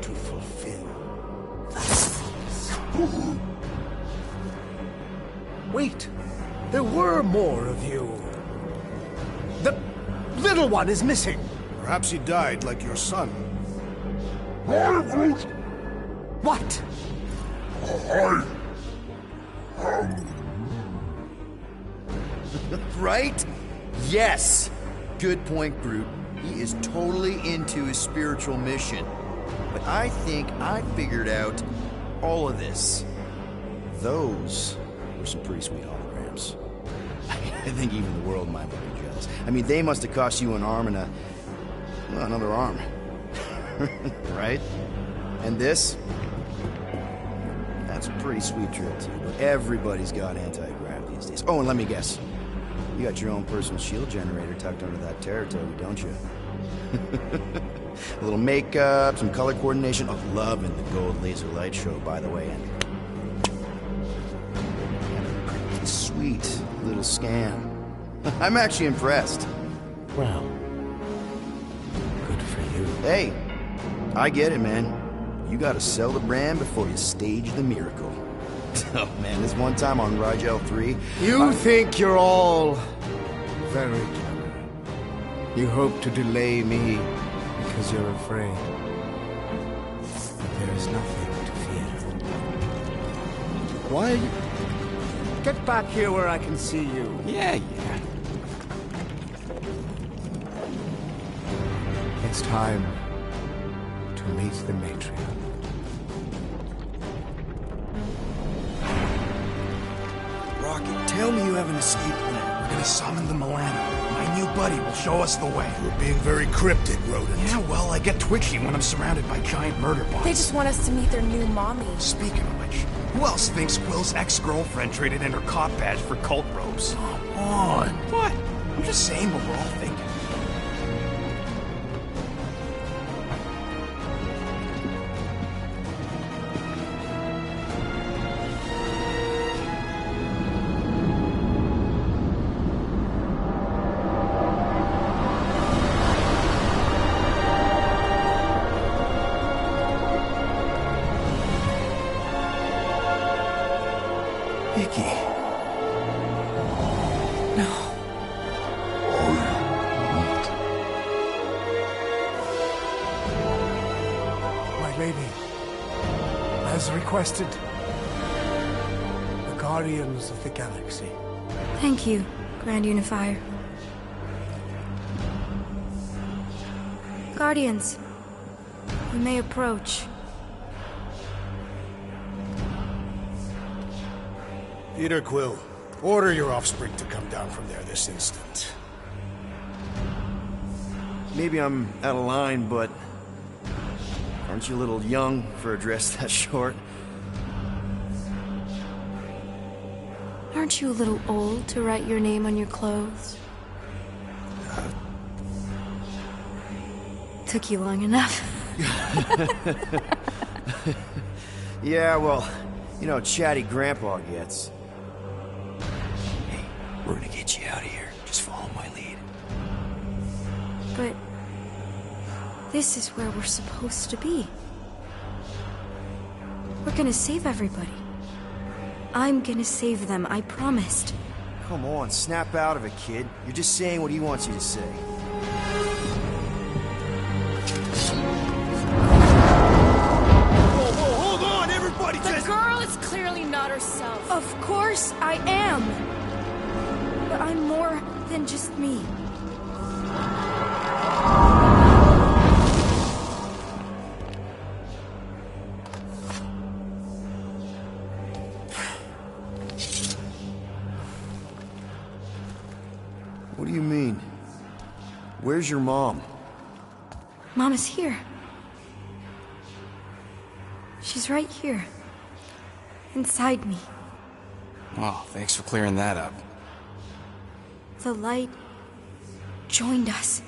R: to fulfill that promise. Wait, there were more of you. The little one is missing.
D: Perhaps he died like your son.
R: What?
C: Right? Yes! Good point, Groot. He is totally into his spiritual mission. But I think I figured out all of this. Those were some pretty sweet holograms. I think even the world might be jealous. I mean, they must have cost you an arm and another arm. Right? And this? That's a pretty sweet trick, too. But everybody's got anti-grav these days. Oh, and let me guess. You got your own personal shield generator tucked under that Terratogi, don't you? A little makeup, some color coordination. Oh, loving the gold laser light show, by the way. And a pretty sweet little scan. I'm actually impressed.
R: Well, good for you.
C: Hey, I get it, man. You gotta sell the brand before you stage the miracle. Oh man, this one time on Rigel 3...
R: You think you're all very clever. You hope to delay me because you're afraid. But there is nothing to fear. Why are you... Get back here where I can see you.
G: Yeah.
R: It's time to meet the matriarch.
S: Rocket, tell me you have an escape plan. We're gonna summon the Milano. My new buddy will show us the way.
D: You're being very cryptic, Rodent.
S: Yeah, well, I get twitchy when I'm surrounded by giant murder bots.
K: They just want us to meet their new mommy.
S: Speaking of which, who else thinks Quill's ex-girlfriend traded in her cop badge for cult robes? Come on. What? I'm just saying what we're all thinking.
R: Requested the Guardians of the Galaxy.
M: Thank you, Grand Unifier. Guardians, you may approach.
D: Peter Quill, order your offspring to come down from there this instant.
C: Maybe I'm out of line, but... aren't you a little young for a dress that short?
M: Aren't you a little old to write your name on your clothes? Took you long enough.
C: Yeah, well, you know how chatty Grandpa gets. Hey, we're gonna get you out of here. Just follow my lead.
M: But... this is where we're supposed to be. We're gonna save everybody. I'm gonna save them, I promised.
C: Come on, snap out of it, kid. You're just saying what he wants you to say.
K: Whoa, hold on, everybody! The girl is clearly not herself.
M: Of course I am. But I'm more than just me.
C: What do you mean? Where's your mom?
M: Mama's here. She's right here. Inside me.
G: Oh, thanks for clearing that up.
M: The light joined us.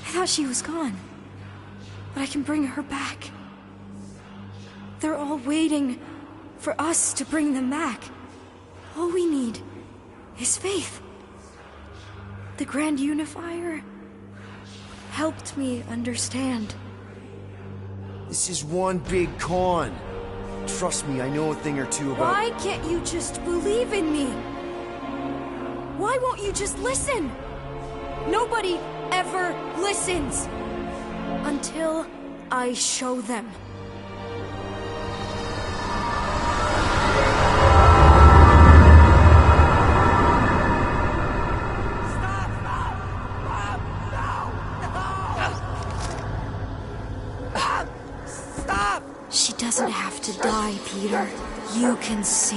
M: I thought she was gone. But I can bring her back. They're all waiting for us to bring them back. All we need is faith. The Grand Unifier helped me understand.
C: This is one big con. Trust me, I know a thing or two about...
M: Why can't you just believe in me? Why won't you just listen? Nobody ever listens. Until I show them.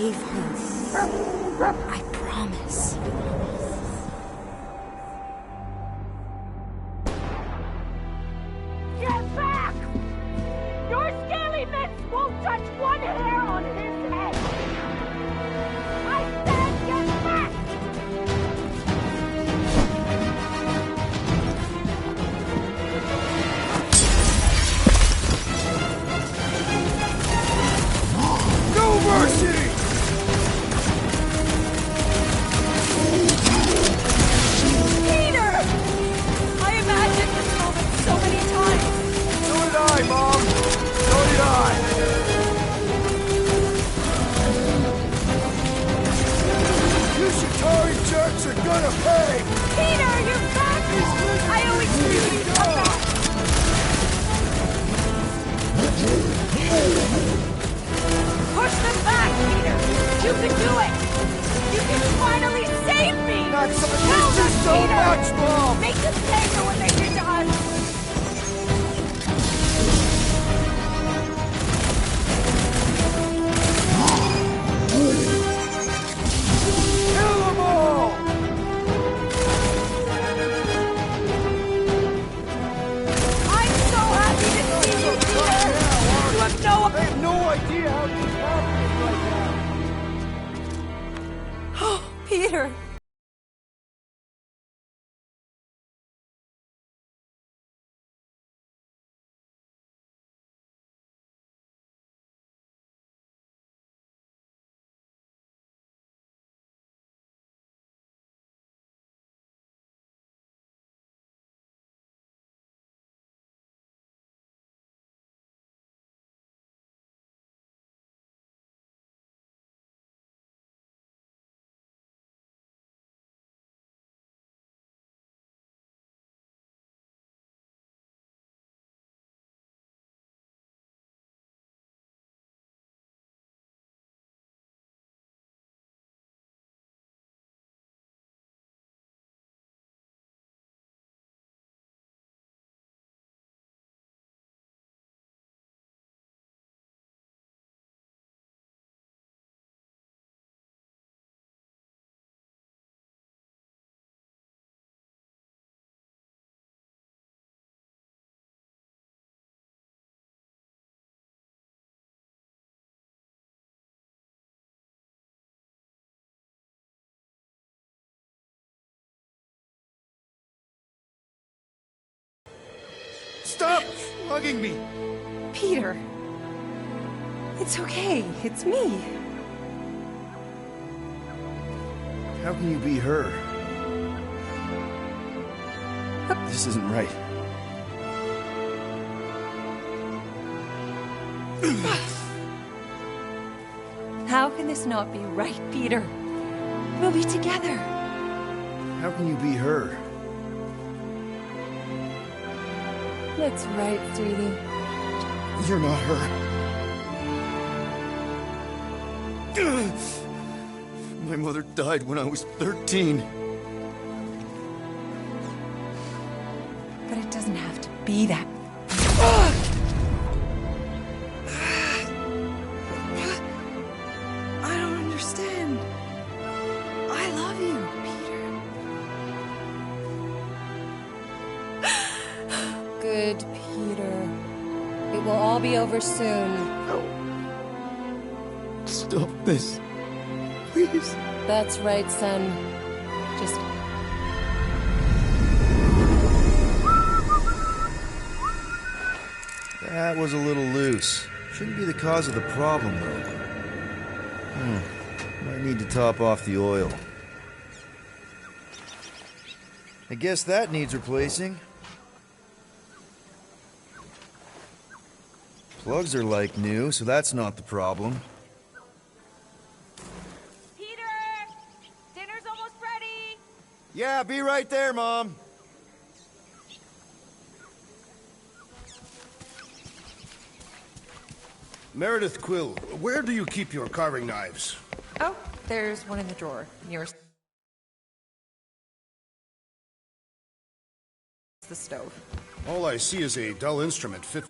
M: save her. I promise.
I: Get back! Your scaly mitts won't touch one hair on his head! I said get back!
C: No mercy!
O: Peter! I imagined this moment so many times.
C: So did I, Mom! So did I! You Shatari jerks are gonna pay!
O: Peter, you're back! I always knew you'd come back. Push them back, Peter! You can do it! You can finally save me!
C: Not so much,
O: Tell them,
C: so
O: Peter!
C: much, Mom!
O: Make them pay for what they did to us!
C: Kill them all!
O: I'm so happy to see you, Peter! You have no...
C: I have no idea how this is happening right now!
A: Oh, Peter!
C: Stop hugging me!
A: Peter! It's okay, it's me.
C: How can you be her? This isn't right.
A: How can this not be right, Peter? We'll be together.
C: How can you be her?
A: That's right, sweetie.
C: You're not her. My mother died when I was 13.
A: But it doesn't have to be that. I don't understand. I love you, Peter. Good, Peter. It will all be over soon.
C: No. Stop this. Please.
A: That's right, son. Just...
C: That was a little loose. Shouldn't be the cause of the problem, though. Might need to top off the oil. I guess that needs replacing. Plugs are like new, so that's not the problem. Yeah, be right there, Mom.
D: Meredith Quill, where do you keep your carving knives?
A: Oh, there's one in the drawer. Nearest the stove.
D: All I see is a dull instrument fit